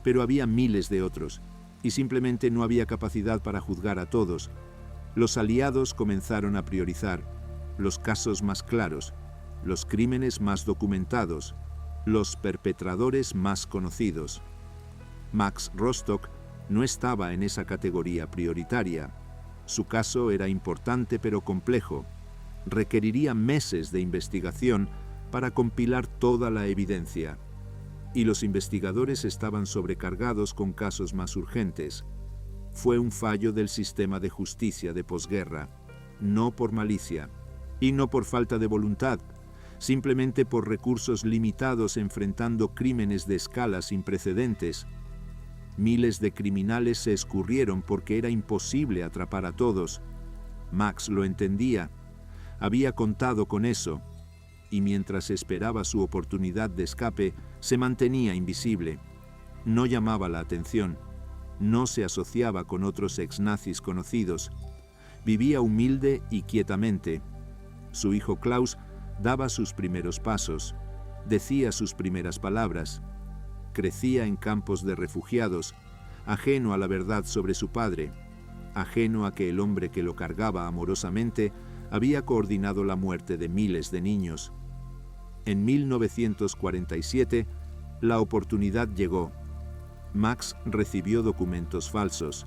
Pero había miles de otros, y simplemente no había capacidad para juzgar a todos. Los aliados comenzaron a priorizar los casos más claros, los crímenes más documentados, los perpetradores más conocidos. Max Rostock no estaba en esa categoría prioritaria. Su caso era importante pero complejo. Requeriría meses de investigación para compilar toda la evidencia. Y los investigadores estaban sobrecargados con casos más urgentes. Fue un fallo del sistema de justicia de posguerra, no por malicia, y no por falta de voluntad, simplemente por recursos limitados enfrentando crímenes de escala sin precedentes. Miles de criminales se escurrieron porque era imposible atrapar a todos. Max lo entendía, había contado con eso, y mientras esperaba su oportunidad de escape, se mantenía invisible. No llamaba la atención, no se asociaba con otros ex-nazis conocidos. Vivía humilde y quietamente. Su hijo Klaus daba sus primeros pasos, decía sus primeras palabras. Crecía en campos de refugiados, ajeno a la verdad sobre su padre, ajeno a que el hombre que lo cargaba amorosamente había coordinado la muerte de miles de niños. En 1947, la oportunidad llegó. Max recibió documentos falsos,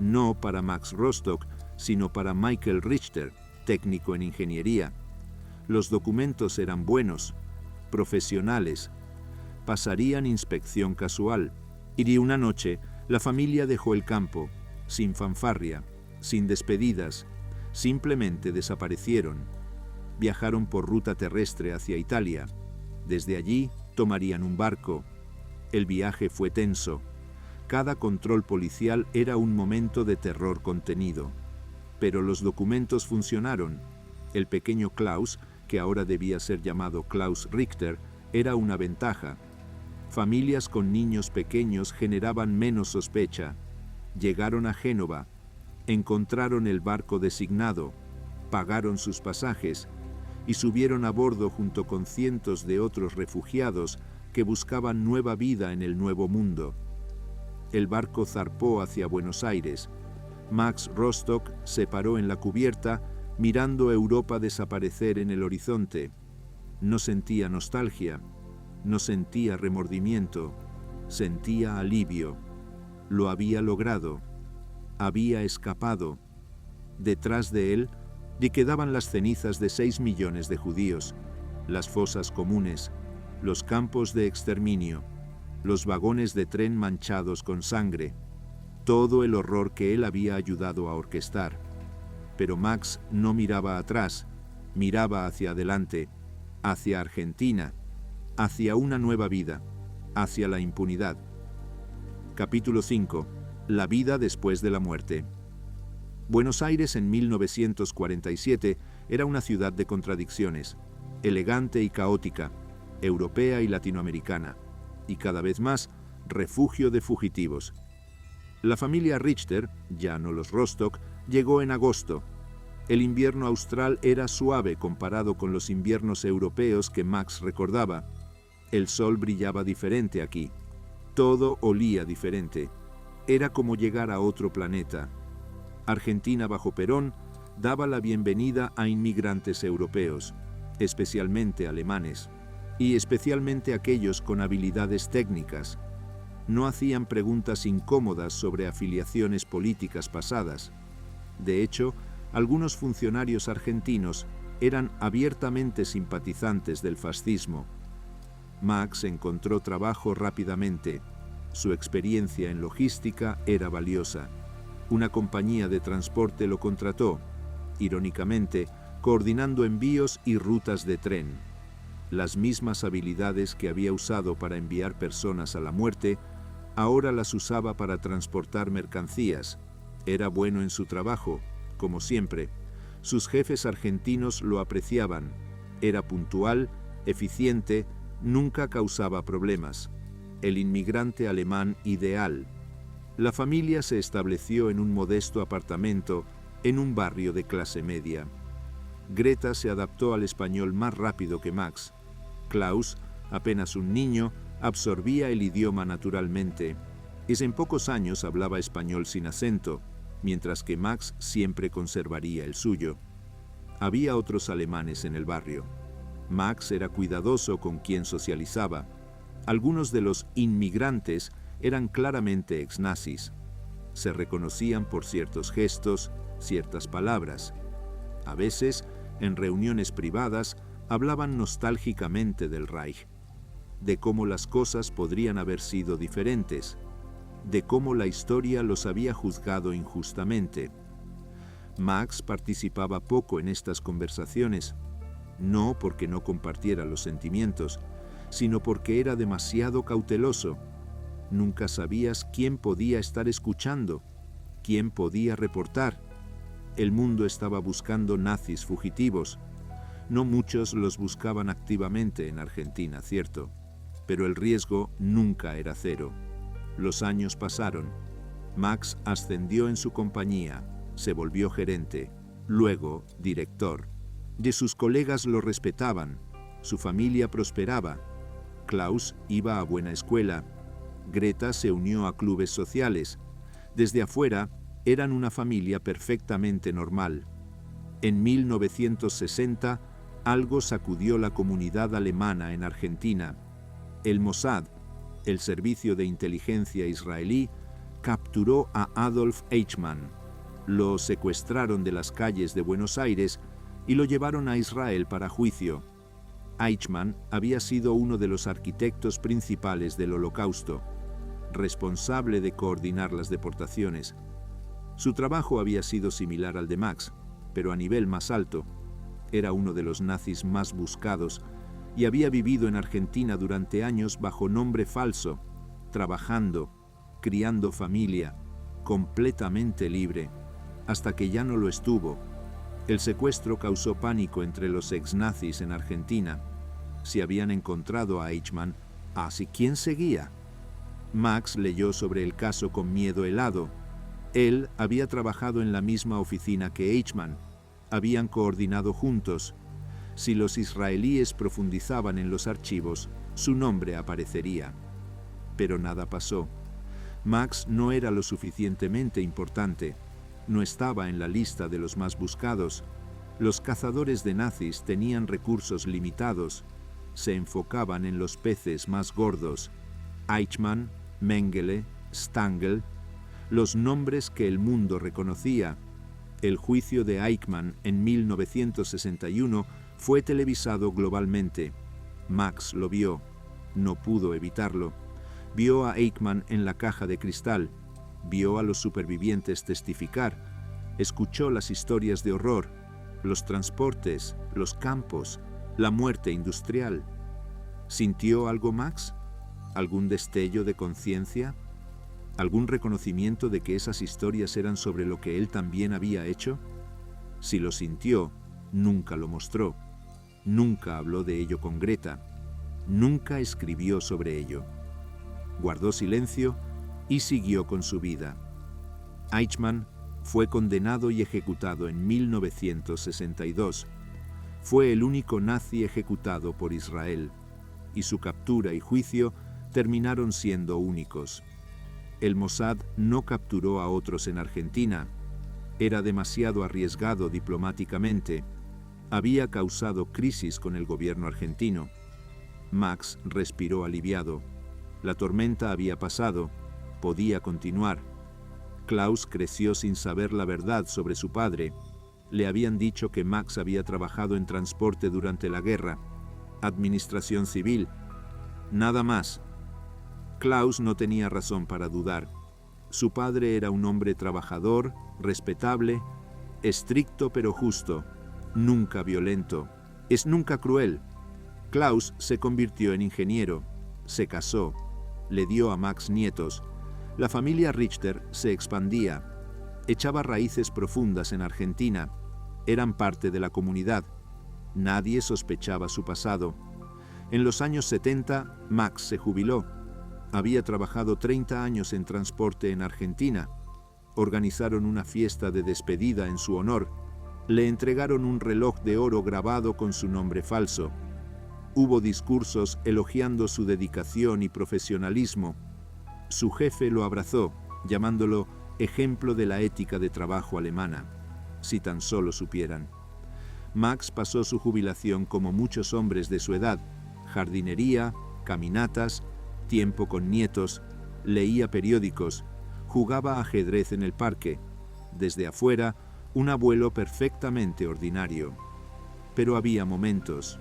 no para Max Rostock, sino para Michael Richter, técnico en ingeniería. Los documentos eran buenos, profesionales, pasarían inspección casual, y una noche la familia dejó el campo, sin fanfarria, sin despedidas, simplemente desaparecieron. Viajaron por ruta terrestre hacia Italia. Desde allí tomarían un barco. El viaje fue tenso. Cada control policial era un momento de terror contenido. Pero los documentos funcionaron. El pequeño Klaus, que ahora debía ser llamado Klaus Richter, era una ventaja. Familias con niños pequeños generaban menos sospecha. Llegaron a Génova, encontraron el barco designado, pagaron sus pasajes y subieron a bordo junto con cientos de otros refugiados que buscaban nueva vida en el nuevo mundo. El barco zarpó hacia Buenos Aires. Max Rostock se paró en la cubierta mirando Europa desaparecer en el horizonte. No sentía nostalgia, no sentía remordimiento, sentía alivio. Lo había logrado, había escapado. Detrás de él quedaban las cenizas de 6 millones de judíos, las fosas comunes, los campos de exterminio, los vagones de tren manchados con sangre, todo el horror que él había ayudado a orquestar. Pero Max no miraba atrás, miraba hacia adelante, hacia Argentina, hacia una nueva vida, hacia la impunidad. Capítulo 5. La vida después de la muerte. Buenos Aires en 1947 era una ciudad de contradicciones, elegante y caótica, europea y latinoamericana, y cada vez más refugio de fugitivos. La familia Richter, ya no los Rostock, llegó en agosto. El invierno austral era suave comparado con los inviernos europeos que Max recordaba. El sol brillaba diferente aquí. Todo olía diferente. Era como llegar a otro planeta. Argentina bajo Perón daba la bienvenida a inmigrantes europeos, especialmente alemanes, y especialmente aquellos con habilidades técnicas. No hacían preguntas incómodas sobre afiliaciones políticas pasadas. De hecho, algunos funcionarios argentinos eran abiertamente simpatizantes del fascismo. Max encontró trabajo rápidamente. Su experiencia en logística era valiosa. Una compañía de transporte lo contrató, irónicamente, coordinando envíos y rutas de tren. Las mismas habilidades que había usado para enviar personas a la muerte, ahora las usaba para transportar mercancías. Era bueno en su trabajo, como siempre. Sus jefes argentinos lo apreciaban. Era puntual, eficiente, nunca causaba problemas. El inmigrante alemán ideal. La familia se estableció en un modesto apartamento en un barrio de clase media. Greta se adaptó al español más rápido que Max. Klaus, apenas un niño, absorbía el idioma naturalmente. En pocos años hablaba español sin acento, mientras que Max siempre conservaría el suyo. Había otros alemanes en el barrio. Max era cuidadoso con quien socializaba. Algunos de los inmigrantes eran claramente ex-nazis. Se reconocían por ciertos gestos, ciertas palabras. A veces, en reuniones privadas, hablaban nostálgicamente del Reich, de cómo las cosas podrían haber sido diferentes, de cómo la historia los había juzgado injustamente. Max participaba poco en estas conversaciones, no porque no compartiera los sentimientos, sino porque era demasiado cauteloso. Nunca sabías quién podía estar escuchando, quién podía reportar. El mundo estaba buscando nazis fugitivos. No muchos los buscaban activamente en Argentina, cierto, pero el riesgo nunca era cero. Los años pasaron. Max ascendió en su compañía, se volvió gerente, luego director. De sus colegas lo respetaban, su familia prosperaba. Klaus iba a buena escuela. Greta se unió a clubes sociales. Desde afuera, eran una familia perfectamente normal. En 1960, algo sacudió la comunidad alemana en Argentina. El Mossad, el servicio de inteligencia israelí, capturó a Adolf Eichmann. Lo secuestraron de las calles de Buenos Aires y lo llevaron a Israel para juicio. Eichmann había sido uno de los arquitectos principales del Holocausto, responsable de coordinar las deportaciones. Su trabajo había sido similar al de Max, pero a nivel más alto. Era uno de los nazis más buscados y había vivido en Argentina durante años bajo nombre falso, trabajando, criando familia, completamente libre, hasta que ya no lo estuvo. El secuestro causó pánico entre los ex-nazis en Argentina. Si habían encontrado a Eichmann, ¿así quién seguía? Max leyó sobre el caso con miedo helado. Él había trabajado en la misma oficina que Eichmann. Habían coordinado juntos. Si los israelíes profundizaban en los archivos, su nombre aparecería. Pero nada pasó. Max no era lo suficientemente importante. No estaba en la lista de los más buscados. Los cazadores de nazis tenían recursos limitados. Se enfocaban en los peces más gordos. Eichmann, Mengele, Stangl, los nombres que el mundo reconocía. El juicio de Eichmann en 1961 fue televisado globalmente. Max lo vio. No pudo evitarlo. Vio a Eichmann en la caja de cristal. Vio a los supervivientes testificar. Escuchó las historias de horror, los transportes, los campos, la muerte industrial. ¿Sintió algo Max? ¿Algún destello de conciencia? ¿Algún reconocimiento de que esas historias eran sobre lo que él también había hecho? Si lo sintió, nunca lo mostró. Nunca habló de ello con Greta. Nunca escribió sobre ello. Guardó silencio y siguió con su vida. Eichmann fue condenado y ejecutado en 1962. Fue el único nazi ejecutado por Israel, y su captura y juicio terminaron siendo únicos. El Mossad no capturó a otros en Argentina. Era demasiado arriesgado diplomáticamente. Había causado crisis con el gobierno argentino. Max respiró aliviado. La tormenta había pasado. Podía continuar. Klaus creció sin saber la verdad sobre su padre. Le habían dicho que Max había trabajado en transporte durante la guerra, administración civil, nada más. Klaus no tenía razón para dudar. Su padre era un hombre trabajador, respetable, estricto pero justo, nunca violento, nunca cruel. Klaus se convirtió en ingeniero, se casó, le dio a Max nietos. La familia Richter se expandía, echaba raíces profundas en Argentina, eran parte de la comunidad. Nadie sospechaba su pasado. En los años 70, Max se jubiló. Había trabajado 30 años en transporte en Argentina. Organizaron una fiesta de despedida en su honor. Le entregaron un reloj de oro grabado con su nombre falso. Hubo discursos elogiando su dedicación y profesionalismo. Su jefe lo abrazó, llamándolo ejemplo de la ética de trabajo alemana. Si tan solo supieran. Max pasó su jubilación como muchos hombres de su edad: jardinería, caminatas, tiempo con nietos, leía periódicos, jugaba ajedrez en el parque. Desde afuera, un abuelo perfectamente ordinario. Pero había momentos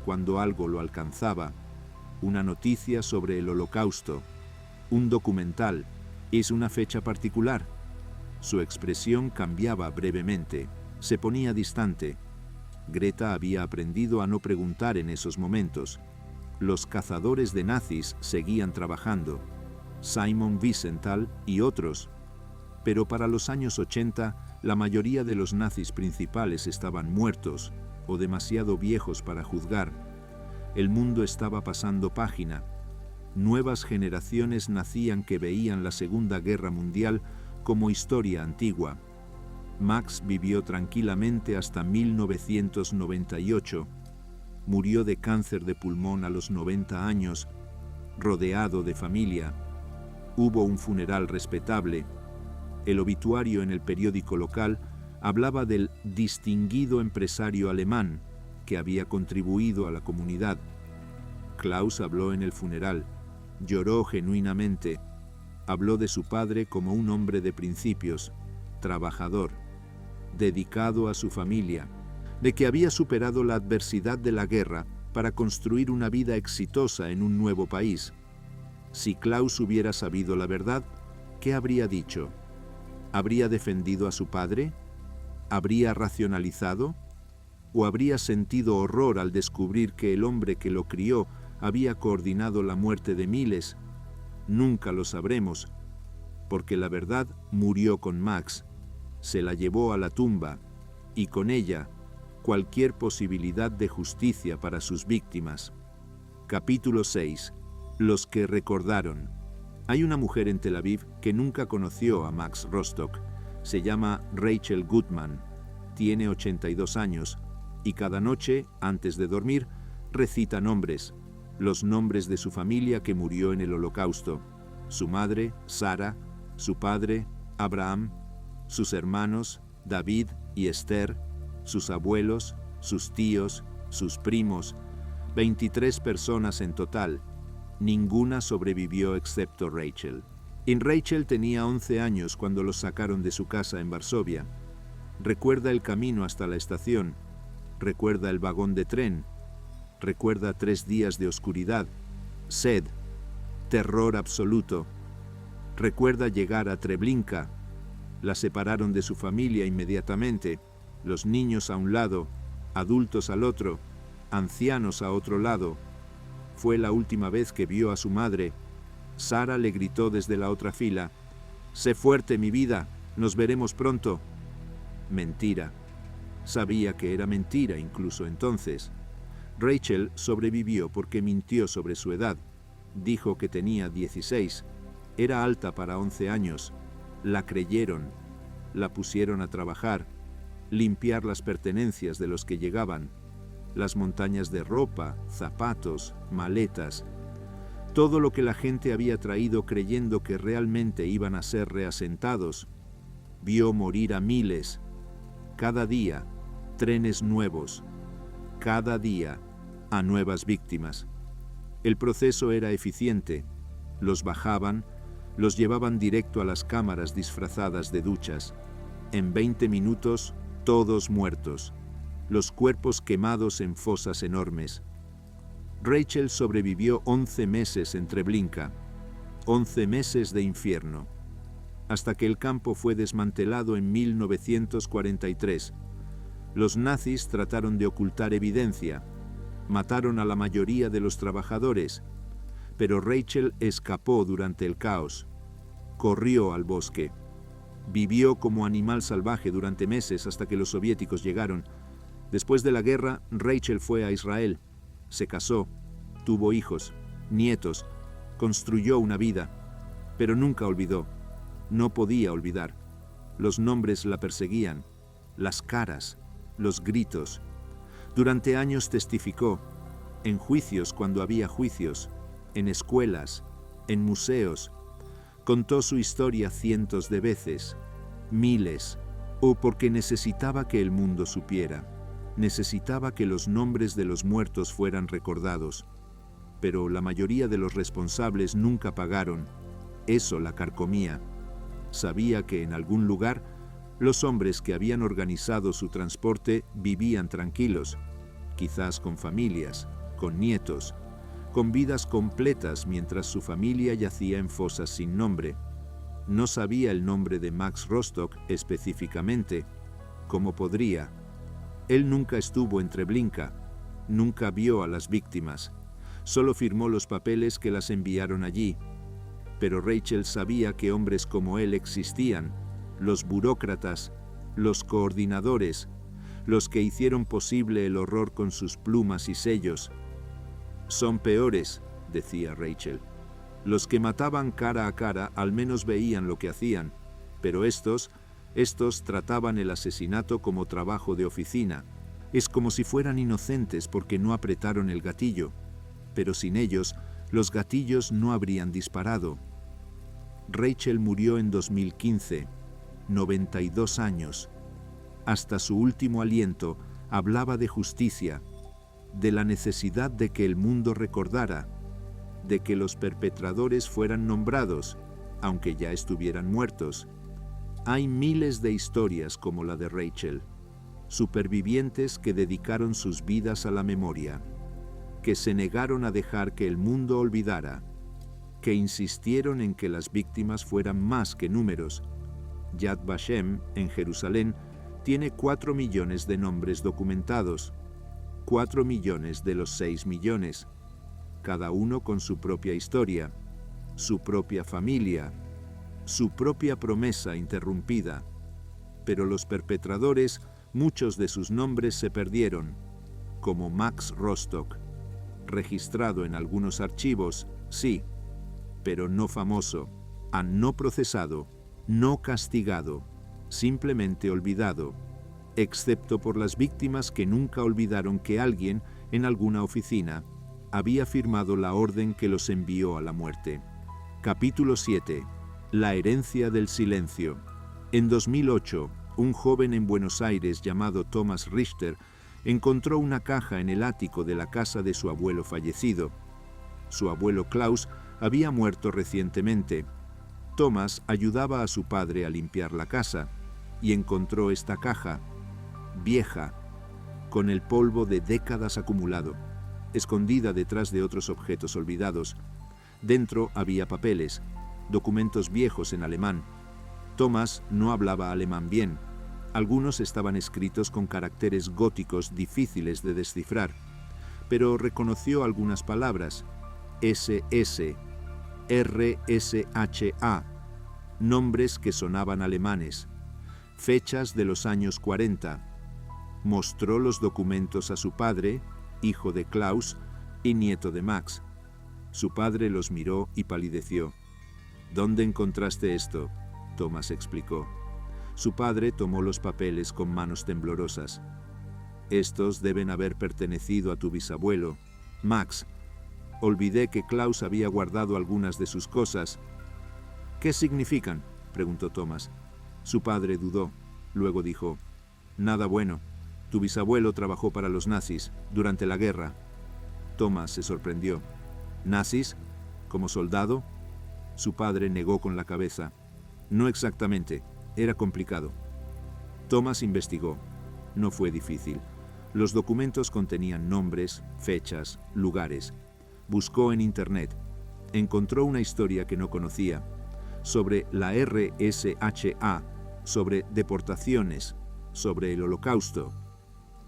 cuando algo lo alcanzaba. Una noticia sobre el Holocausto, un documental, es una fecha particular. Su expresión cambiaba brevemente, se ponía distante. Greta había aprendido a no preguntar en esos momentos. Los cazadores de nazis seguían trabajando, Simon Wiesenthal y otros. Pero para los años 80, la mayoría de los nazis principales estaban muertos o demasiado viejos para juzgar. El mundo estaba pasando página. Nuevas generaciones nacían que veían la Segunda Guerra Mundial como historia antigua. Max vivió tranquilamente hasta 1998. Murió de cáncer de pulmón a los 90 años, rodeado de familia. Hubo un funeral respetable. El obituario en el periódico local hablaba del distinguido empresario alemán que había contribuido a la comunidad. Klaus habló en el funeral, lloró genuinamente. Habló de su padre como un hombre de principios, trabajador, dedicado a su familia, de que había superado la adversidad de la guerra para construir una vida exitosa en un nuevo país. Si Klaus hubiera sabido la verdad, ¿qué habría dicho? ¿Habría defendido a su padre? ¿Habría racionalizado? ¿O habría sentido horror al descubrir que el hombre que lo crió había coordinado la muerte de miles? Nunca lo sabremos, porque la verdad murió con Max, se la llevó a la tumba, y con ella cualquier posibilidad de justicia para sus víctimas. Capítulo 6. Los que recordaron. Hay una mujer en Tel Aviv que nunca conoció a Max Rostock. Se llama Rachel Goodman. Tiene 82 años y cada noche, antes de dormir, recita nombres. Los nombres de su familia que murió en el Holocausto. Su madre, Sara, su padre, Abraham, sus hermanos, David y Esther, sus abuelos, sus tíos, sus primos, 23 personas en total. Ninguna sobrevivió excepto Rachel. Rachel tenía 11 años cuando los sacaron de su casa en Varsovia. Recuerda el camino hasta la estación, recuerda el vagón de tren, recuerda 3 días de oscuridad, sed, terror absoluto. Recuerda llegar a Treblinka. La separaron de su familia inmediatamente, los niños a un lado, adultos al otro, ancianos a otro lado. Fue la última vez que vio a su madre. Sara le gritó desde la otra fila: «Sé fuerte, mi vida, nos veremos pronto». Mentira. Sabía que era mentira incluso entonces. Rachel sobrevivió porque mintió sobre su edad. Dijo que tenía 16. Era alta para 11 años. La creyeron. La pusieron a trabajar, limpiar las pertenencias de los que llegaban, las montañas de ropa, zapatos, maletas, todo lo que la gente había traído creyendo que realmente iban a ser reasentados. Vio morir a miles. Cada día, trenes nuevos. Cada día, a nuevas víctimas. El proceso era eficiente. Los bajaban, los llevaban directo a las cámaras disfrazadas de duchas. En 20 minutos, todos muertos, los cuerpos quemados en fosas enormes. Rachel sobrevivió 11 meses en Treblinka, 11 meses de infierno, hasta que el campo fue desmantelado en 1943. Los nazis trataron de ocultar evidencia, mataron a la mayoría de los trabajadores, pero Rachel escapó durante el caos, corrió al bosque, vivió como animal salvaje durante meses hasta que los soviéticos llegaron. Después de la guerra, Rachel fue a Israel, se casó, tuvo hijos, nietos, construyó una vida, pero nunca olvidó, no podía olvidar. Los nombres la perseguían, las caras, los gritos. Durante años testificó, en juicios cuando había juicios, en escuelas, en museos. Contó su historia cientos de veces, miles, o porque necesitaba que el mundo supiera. Necesitaba que los nombres de los muertos fueran recordados. Pero la mayoría de los responsables nunca pagaron. Eso la carcomía. Sabía que en algún lugar los hombres que habían organizado su transporte vivían tranquilos, quizás con familias, con nietos, con vidas completas mientras su familia yacía en fosas sin nombre. No sabía el nombre de Max Rostock específicamente. ¿Cómo podría? Él nunca estuvo en Treblinka, nunca vio a las víctimas, solo firmó los papeles que las enviaron allí. Pero Rachel sabía que hombres como él existían, los burócratas, los coordinadores, los que hicieron posible el horror con sus plumas y sellos. Son peores, decía Rachel. Los que mataban cara a cara al menos veían lo que hacían, pero estos trataban el asesinato como trabajo de oficina. Es como si fueran inocentes porque no apretaron el gatillo, pero sin ellos, los gatillos no habrían disparado. Rachel murió en 2015, 92 años. Hasta su último aliento hablaba de justicia, de la necesidad de que el mundo recordara, de que los perpetradores fueran nombrados, aunque ya estuvieran muertos. Hay miles de historias como la de Rachel, supervivientes que dedicaron sus vidas a la memoria, que se negaron a dejar que el mundo olvidara, que insistieron en que las víctimas fueran más que números. Yad Vashem, en Jerusalén, tiene 4 millones de nombres documentados, 4 millones de los 6 millones, cada uno con su propia historia, su propia familia, su propia promesa interrumpida. Pero los perpetradores, muchos de sus nombres se perdieron, como Max Rostock, registrado en algunos archivos, sí, pero no famoso, no procesado, no castigado, simplemente olvidado, excepto por las víctimas que nunca olvidaron que alguien, en alguna oficina, había firmado la orden que los envió a la muerte. Capítulo 7. La herencia del silencio. En 2008, un joven en Buenos Aires llamado Thomas Richter encontró una caja en el ático de la casa de su abuelo fallecido. Su abuelo Klaus había muerto recientemente. Thomas ayudaba a su padre a limpiar la casa y encontró esta caja, vieja, con el polvo de décadas acumulado, escondida detrás de otros objetos olvidados. Dentro había papeles, documentos viejos en alemán. Thomas no hablaba alemán bien. Algunos estaban escritos con caracteres góticos difíciles de descifrar, pero reconoció algunas palabras: SS, RSHA, nombres que sonaban alemanes, fechas de los años 40. Mostró los documentos a su padre, hijo de Klaus y nieto de Max. Su padre los miró y palideció. ¿Dónde encontraste esto?, Thomas explicó. Su padre tomó los papeles con manos temblorosas. Estos deben haber pertenecido a tu bisabuelo, Max. Olvidé que Klaus había guardado algunas de sus cosas. ¿Qué significan?, preguntó Thomas. Su padre dudó. Luego dijo: nada bueno. Tu bisabuelo trabajó para los nazis durante la guerra. Thomas se sorprendió. ¿Nazis? ¿Como soldado? Su padre negó con la cabeza. No exactamente. Era complicado. Thomas investigó. No fue difícil. Los documentos contenían nombres, fechas, lugares. Buscó en Internet. Encontró una historia que no conocía, sobre la RSHA, sobre deportaciones, sobre el Holocausto.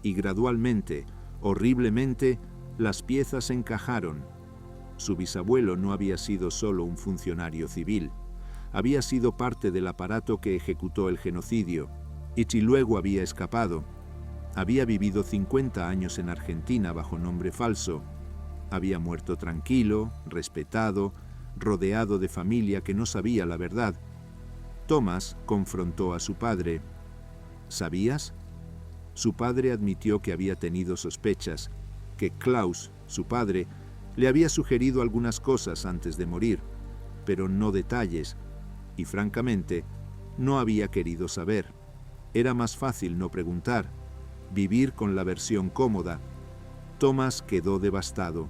Y gradualmente, horriblemente, las piezas encajaron. Su bisabuelo no había sido solo un funcionario civil. Había sido parte del aparato que ejecutó el genocidio, y si luego había escapado. Había vivido 50 años en Argentina bajo nombre falso. Había muerto tranquilo, respetado, rodeado de familia que no sabía la verdad. Thomas confrontó a su padre. ¿Sabías? Su padre admitió que había tenido sospechas, que Klaus, su padre, le había sugerido algunas cosas antes de morir, pero no detalles, y francamente, no había querido saber. Era más fácil no preguntar, vivir con la versión cómoda. Thomas quedó devastado.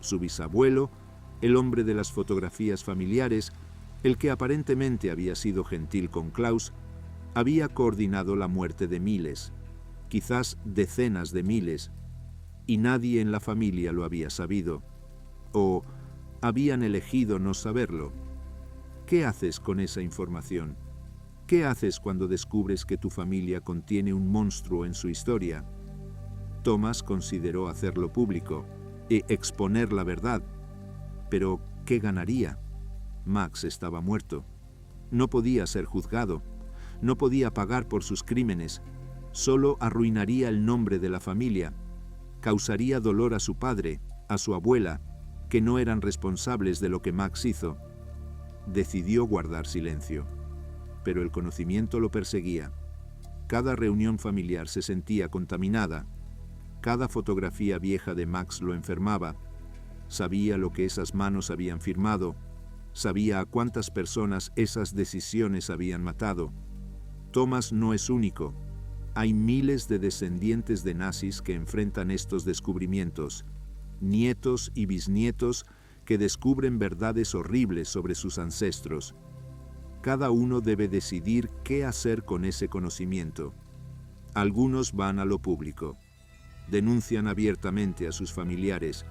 Su bisabuelo, el hombre de las fotografías familiares, el que aparentemente había sido gentil con Klaus, había coordinado la muerte de miles, quizás decenas de miles, y nadie en la familia lo había sabido, o habían elegido no saberlo. ¿Qué haces con esa información? ¿Qué haces cuando descubres que tu familia contiene un monstruo en su historia? Thomas consideró hacerlo público y exponer la verdad. Pero, ¿qué ganaría? Max estaba muerto. No podía ser juzgado. No podía pagar por sus crímenes. Solo arruinaría el nombre de la familia. Causaría dolor a su padre, a su abuela, que no eran responsables de lo que Max hizo. Decidió guardar silencio. Pero el conocimiento lo perseguía. Cada reunión familiar se sentía contaminada. Cada fotografía vieja de Max lo enfermaba. Sabía lo que esas manos habían firmado. Sabía a cuántas personas esas decisiones habían matado. Thomas no es único. Hay miles de descendientes de nazis que enfrentan estos descubrimientos. Nietos y bisnietos que descubren verdades horribles sobre sus ancestros. Cada uno debe decidir qué hacer con ese conocimiento. Algunos van a lo público, denuncian abiertamente a sus familiares,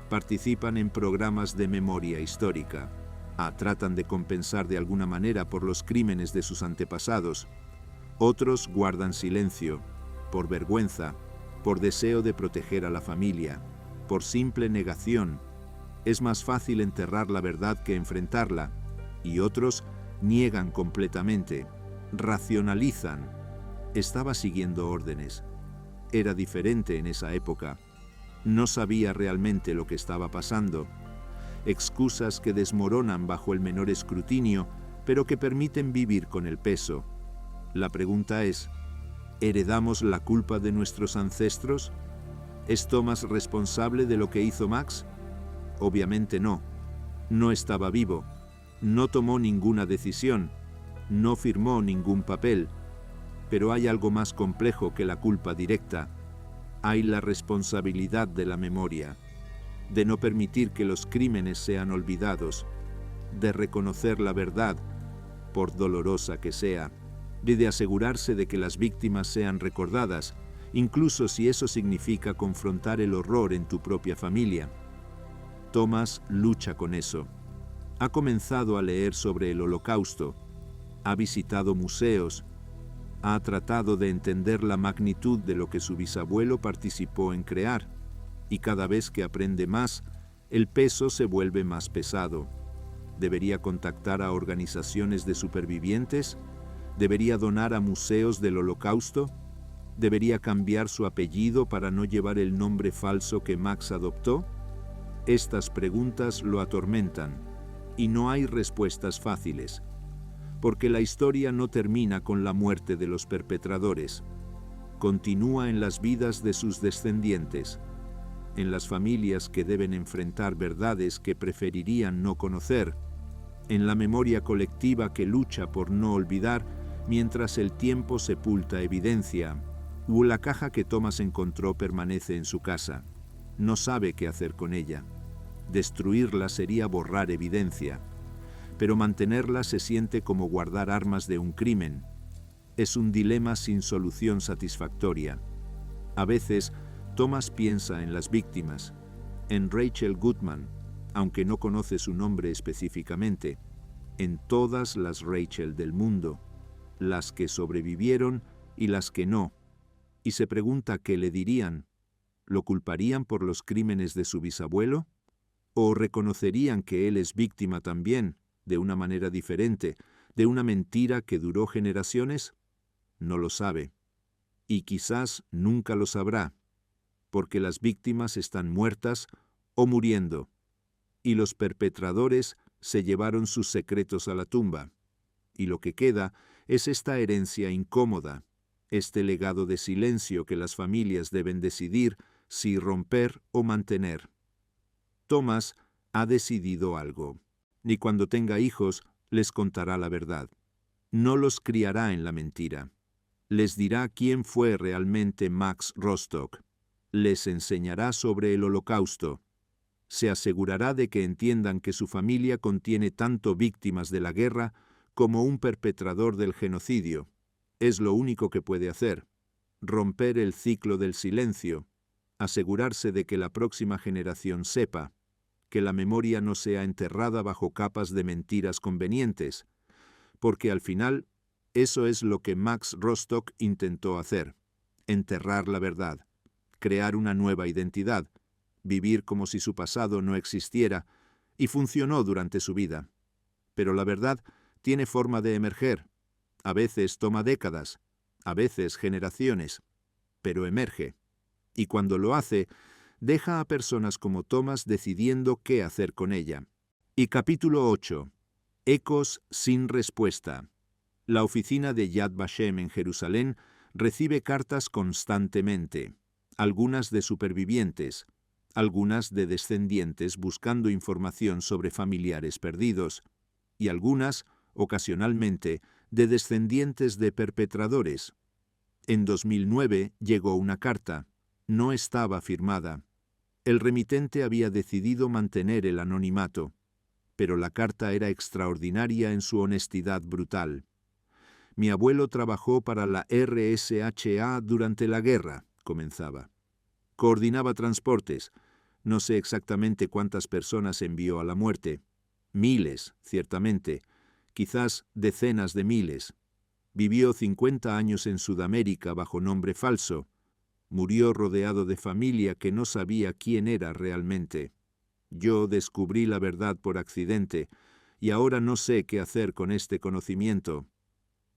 participan en programas de memoria histórica, tratan de compensar de alguna manera por los crímenes de sus antepasados. Otros guardan silencio, por vergüenza, por deseo de proteger a la familia, por simple negación. Es más fácil enterrar la verdad que enfrentarla, y otros niegan completamente, racionalizan. Estaba siguiendo órdenes. Era diferente en esa época. No sabía realmente lo que estaba pasando. Excusas que desmoronan bajo el menor escrutinio, pero que permiten vivir con el peso. La pregunta es, ¿heredamos la culpa de nuestros ancestros? ¿Es Thomas responsable de lo que hizo Max? Obviamente no. No estaba vivo. No tomó ninguna decisión, no firmó ningún papel, pero hay algo más complejo que la culpa directa. Hay la responsabilidad de la memoria, de no permitir que los crímenes sean olvidados, de reconocer la verdad, por dolorosa que sea, y de asegurarse de que las víctimas sean recordadas, incluso si eso significa confrontar el horror en tu propia familia. Thomas lucha con eso. Ha comenzado a leer sobre el Holocausto, ha visitado museos, ha tratado de entender la magnitud de lo que su bisabuelo participó en crear, y cada vez que aprende más, el peso se vuelve más pesado. ¿Debería contactar a organizaciones de supervivientes? ¿Debería donar a museos del Holocausto? ¿Debería cambiar su apellido para no llevar el nombre falso que Max adoptó? Estas preguntas lo atormentan. Y no hay respuestas fáciles, porque la historia no termina con la muerte de los perpetradores. Continúa en las vidas de sus descendientes, en las familias que deben enfrentar verdades que preferirían no conocer, en la memoria colectiva que lucha por no olvidar mientras el tiempo sepulta evidencia, o la caja que Thomas encontró permanece en su casa. No sabe qué hacer con ella. Destruirla sería borrar evidencia, pero mantenerla se siente como guardar armas de un crimen. Es un dilema sin solución satisfactoria. A veces, Thomas piensa en las víctimas, en Rachel Goodman, aunque no conoce su nombre específicamente, en todas las Rachel del mundo, las que sobrevivieron y las que no, y se pregunta qué le dirían. ¿Lo culparían por los crímenes de su bisabuelo? ¿O reconocerían que él es víctima también, de una manera diferente, de una mentira que duró generaciones? No lo sabe. Y quizás nunca lo sabrá, porque las víctimas están muertas o muriendo, y los perpetradores se llevaron sus secretos a la tumba, y lo que queda es esta herencia incómoda, este legado de silencio que las familias deben decidir si romper o mantener. Thomas ha decidido algo. Ni cuando tenga hijos les contará la verdad. No los criará en la mentira. Les dirá quién fue realmente Max Rostock. Les enseñará sobre el Holocausto. Se asegurará de que entiendan que su familia contiene tanto víctimas de la guerra como un perpetrador del genocidio. Es lo único que puede hacer. Romper el ciclo del silencio. Asegurarse de que la próxima generación sepa, que la memoria no sea enterrada bajo capas de mentiras convenientes, porque al final eso es lo que Max Rostock intentó hacer, enterrar la verdad, crear una nueva identidad, vivir como si su pasado no existiera, y funcionó durante su vida. Pero la verdad tiene forma de emerger. A veces toma décadas, a veces generaciones, pero emerge. Y cuando lo hace, deja a personas como Thomas decidiendo qué hacer con ella. Y capítulo 8. Ecos sin respuesta. La oficina de Yad Vashem en Jerusalén recibe cartas constantemente, algunas de supervivientes, algunas de descendientes buscando información sobre familiares perdidos, y algunas, ocasionalmente, de descendientes de perpetradores. En 2009 llegó una carta. No estaba firmada. El remitente había decidido mantener el anonimato, pero la carta era extraordinaria en su honestidad brutal. Mi abuelo trabajó para la RSHA durante la guerra, comenzaba. Coordinaba transportes. No sé exactamente cuántas personas envió a la muerte. Miles, ciertamente. Quizás decenas de miles. Vivió 50 años en Sudamérica bajo nombre falso. Murió rodeado de familia que no sabía quién era realmente. Yo descubrí la verdad por accidente, y ahora no sé qué hacer con este conocimiento.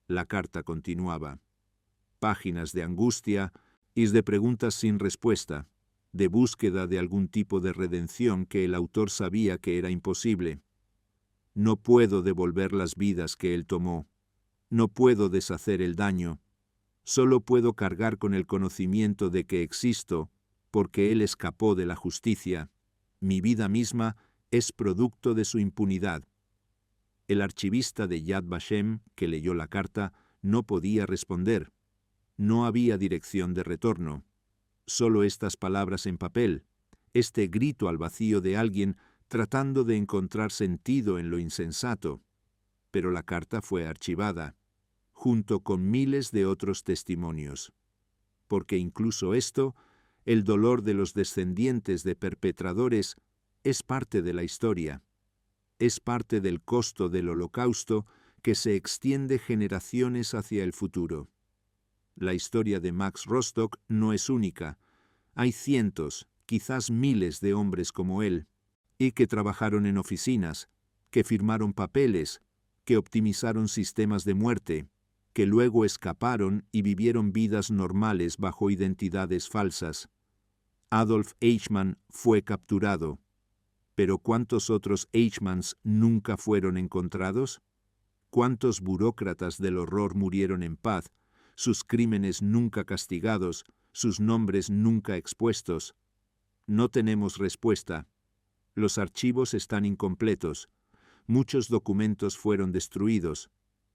La carta continuaba. Páginas de angustia y de preguntas sin respuesta, de búsqueda de algún tipo de redención que el autor sabía que era imposible. No puedo devolver las vidas que él tomó. No puedo deshacer el daño. Solo puedo cargar con el conocimiento de que existo, porque él escapó de la justicia. Mi vida misma es producto de su impunidad. El archivista de Yad Vashem, que leyó la carta, no podía responder. No había dirección de retorno. Solo estas palabras en papel, este grito al vacío de alguien tratando de encontrar sentido en lo insensato. Pero la carta fue archivada, junto con miles de otros testimonios. Porque incluso esto, el dolor de los descendientes de perpetradores, es parte de la historia. Es parte del costo del Holocausto que se extiende generaciones hacia el futuro. La historia de Max Rostock no es única. Hay cientos, quizás miles de hombres como él, y que trabajaron en oficinas, que firmaron papeles, que optimizaron sistemas de muerte, que luego escaparon y vivieron vidas normales bajo identidades falsas. Adolf Eichmann fue capturado. ¿Pero cuántos otros Eichmanns nunca fueron encontrados? ¿Cuántos burócratas del horror murieron en paz, sus crímenes nunca castigados, sus nombres nunca expuestos? No tenemos respuesta. Los archivos están incompletos. Muchos documentos fueron destruidos.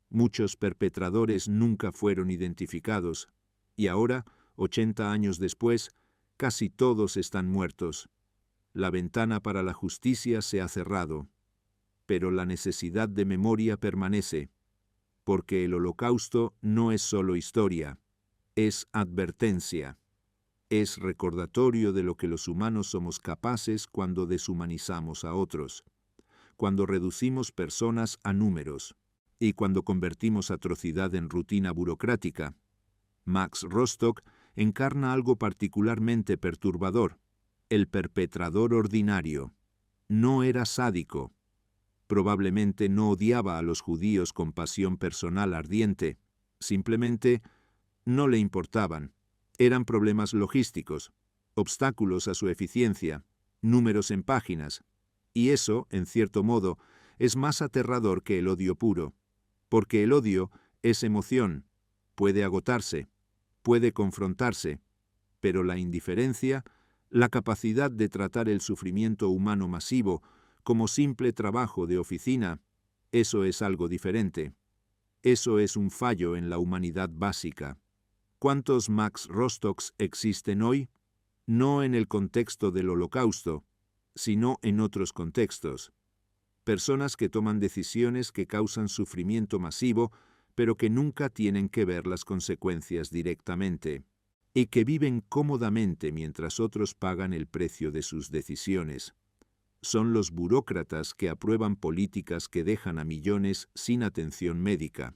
Muchos perpetradores nunca fueron identificados. Y ahora, 80 años después, casi todos están muertos. La ventana para la justicia se ha cerrado. Pero la necesidad de memoria permanece. porque el Holocausto no es solo historia, es advertencia. Es recordatorio de lo que los humanos somos capaces cuando deshumanizamos a otros, cuando reducimos personas a números y cuando convertimos atrocidad en rutina burocrática. Max Rostock encarna algo particularmente perturbador: el perpetrador ordinario. No era sádico. Probablemente no odiaba a los judíos con pasión personal ardiente. Simplemente no le importaban. Eran problemas logísticos, obstáculos a su eficiencia, números en páginas. Y eso, en cierto modo, es más aterrador que el odio puro, porque el odio es emoción, puede agotarse, puede confrontarse, pero la indiferencia, la capacidad de tratar el sufrimiento humano masivo como simple trabajo de oficina, eso es algo diferente. Eso es un fallo en la humanidad básica. ¿Cuántos Max Rostocks existen hoy? No en el contexto del Holocausto, sino en otros contextos. Personas que toman decisiones que causan sufrimiento masivo, pero que nunca tienen que ver las consecuencias directamente, y que viven cómodamente mientras otros pagan el precio de sus decisiones. Son los burócratas que aprueban políticas que dejan a millones sin atención médica.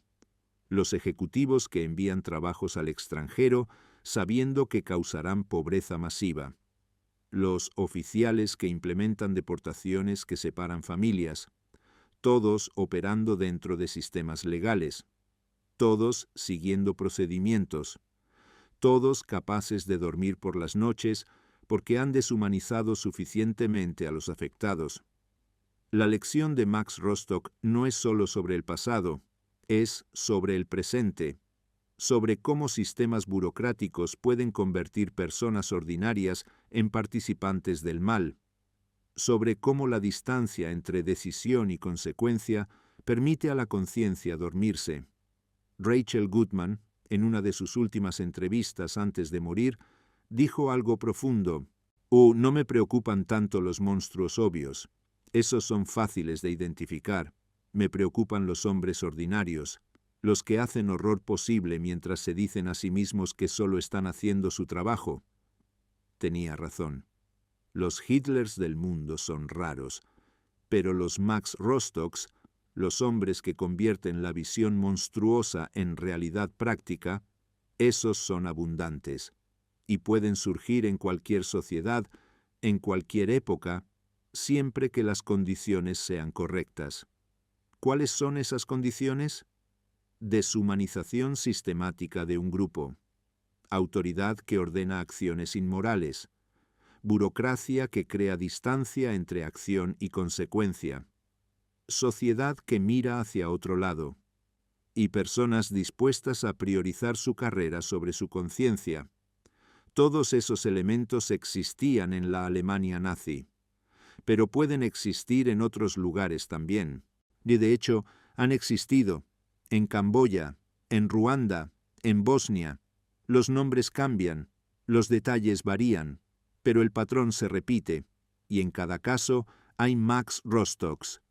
Los ejecutivos que envían trabajos al extranjero sabiendo que causarán pobreza masiva. Los oficiales que implementan deportaciones que separan familias. Todos operando dentro de sistemas legales. Todos siguiendo procedimientos. Todos capaces de dormir por las noches porque han deshumanizado suficientemente a los afectados. La lección de Max Rostock no es solo sobre el pasado, es sobre el presente, sobre cómo sistemas burocráticos pueden convertir personas ordinarias en participantes del mal, sobre cómo la distancia entre decisión y consecuencia permite a la conciencia dormirse. Rachel Goodman, en una de sus últimas entrevistas antes de morir, dijo algo profundo: no me preocupan tanto los monstruos obvios. Esos son fáciles de identificar. Me preocupan los hombres ordinarios, los que hacen horror posible mientras se dicen a sí mismos que solo están haciendo su trabajo. Tenía razón. Los Hitlers del mundo son raros, pero los Max Rostocks, los hombres que convierten la visión monstruosa en realidad práctica, esos son abundantes, y pueden surgir en cualquier sociedad, en cualquier época, siempre que las condiciones sean correctas. ¿Cuáles son esas condiciones? Deshumanización sistemática de un grupo, autoridad que ordena acciones inmorales, burocracia que crea distancia entre acción y consecuencia, sociedad que mira hacia otro lado, y personas dispuestas a priorizar su carrera sobre su conciencia. Todos esos elementos existían en la Alemania nazi, pero pueden existir en otros lugares también. Y de hecho, han existido en Camboya, en Ruanda, en Bosnia. Los nombres cambian, los detalles varían, pero el patrón se repite, y en cada caso hay Max Rostocks.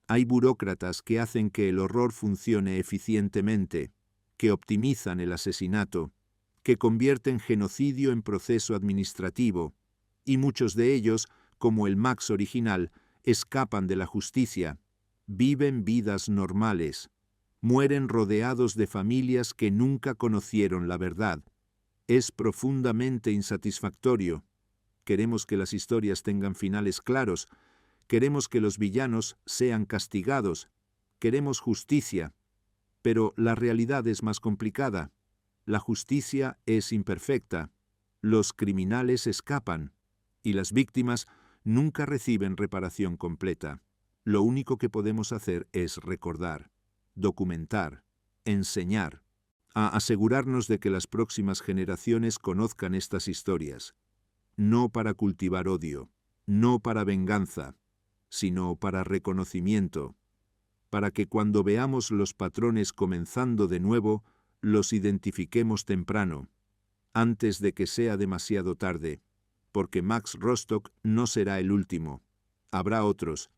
Hay burócratas que hacen que el horror funcione eficientemente, que optimizan el asesinato, que convierten genocidio en proceso administrativo, y muchos de ellos, como el Max original, escapan de la justicia, viven vidas normales, mueren rodeados de familias que nunca conocieron la verdad. Es profundamente insatisfactorio. Queremos que las historias tengan finales claros, queremos que los villanos sean castigados, queremos justicia, pero la realidad es más complicada. La justicia es imperfecta, los criminales escapan, y las víctimas nunca reciben reparación completa. Lo único que podemos hacer es recordar, documentar, enseñar, a asegurarnos de que las próximas generaciones conozcan estas historias, no para cultivar odio, no para venganza, sino para reconocimiento, para que cuando veamos los patrones comenzando de nuevo, los identifiquemos temprano, antes de que sea demasiado tarde, porque Max Rostock no será el último. Habrá otros.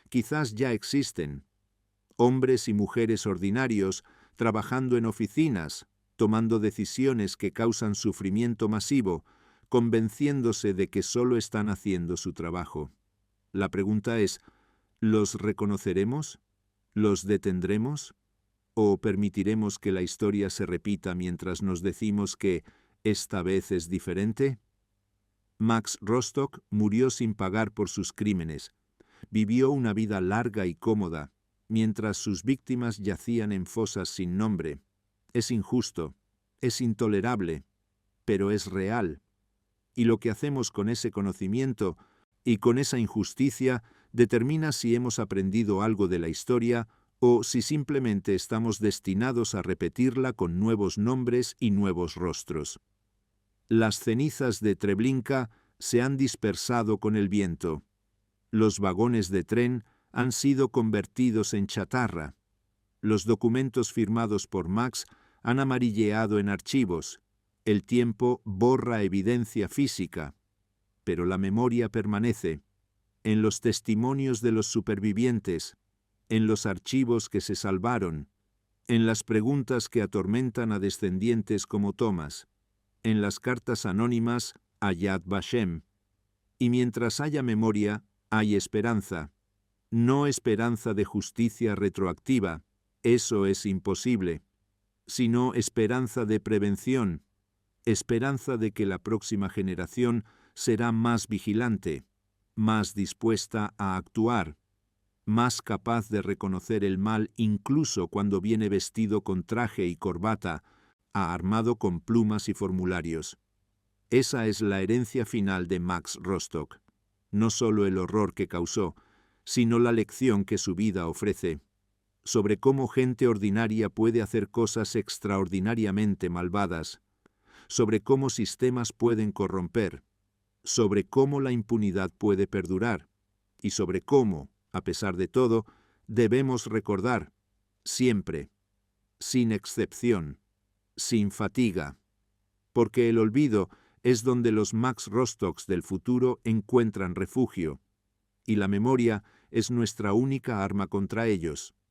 Quizás ya existen. Hombres y mujeres ordinarios trabajando en oficinas, tomando decisiones que causan sufrimiento masivo, convenciéndose de que solo están haciendo su trabajo. La pregunta es, ¿los reconoceremos? ¿Los detendremos? ¿O permitiremos que la historia se repita mientras nos decimos que esta vez es diferente? Max Rostock murió sin pagar por sus crímenes. Vivió una vida larga y cómoda, mientras sus víctimas yacían en fosas sin nombre. Es injusto, es intolerable, pero es real. Y lo que hacemos con ese conocimiento y con esa injusticia determina si hemos aprendido algo de la historia o si simplemente estamos destinados a repetirla con nuevos nombres y nuevos rostros. Las cenizas de Treblinka se han dispersado con el viento. Los vagones de tren han sido convertidos en chatarra. Los documentos firmados por Max han amarilleado en archivos. El tiempo borra evidencia física, pero la memoria permanece, en los testimonios de los supervivientes, en los archivos que se salvaron, en las preguntas que atormentan a descendientes como Thomas, en las cartas anónimas a Yad Vashem. Y mientras haya memoria, hay esperanza. No esperanza de justicia retroactiva, eso es imposible, sino esperanza de prevención, esperanza de que la próxima generación será más vigilante, más dispuesta a actuar, más capaz de reconocer el mal incluso cuando viene vestido con traje y corbata, armado con plumas y formularios. Esa es la herencia final de Max Rostock, no solo el horror que causó, sino la lección que su vida ofrece, sobre cómo gente ordinaria puede hacer cosas extraordinariamente malvadas, sobre cómo sistemas pueden corromper, sobre cómo la impunidad puede perdurar, y sobre cómo, a pesar de todo, debemos recordar, siempre, sin excepción, sin fatiga, porque el olvido es donde los Max Rostocks del futuro encuentran refugio, y la memoria es nuestra única arma contra ellos.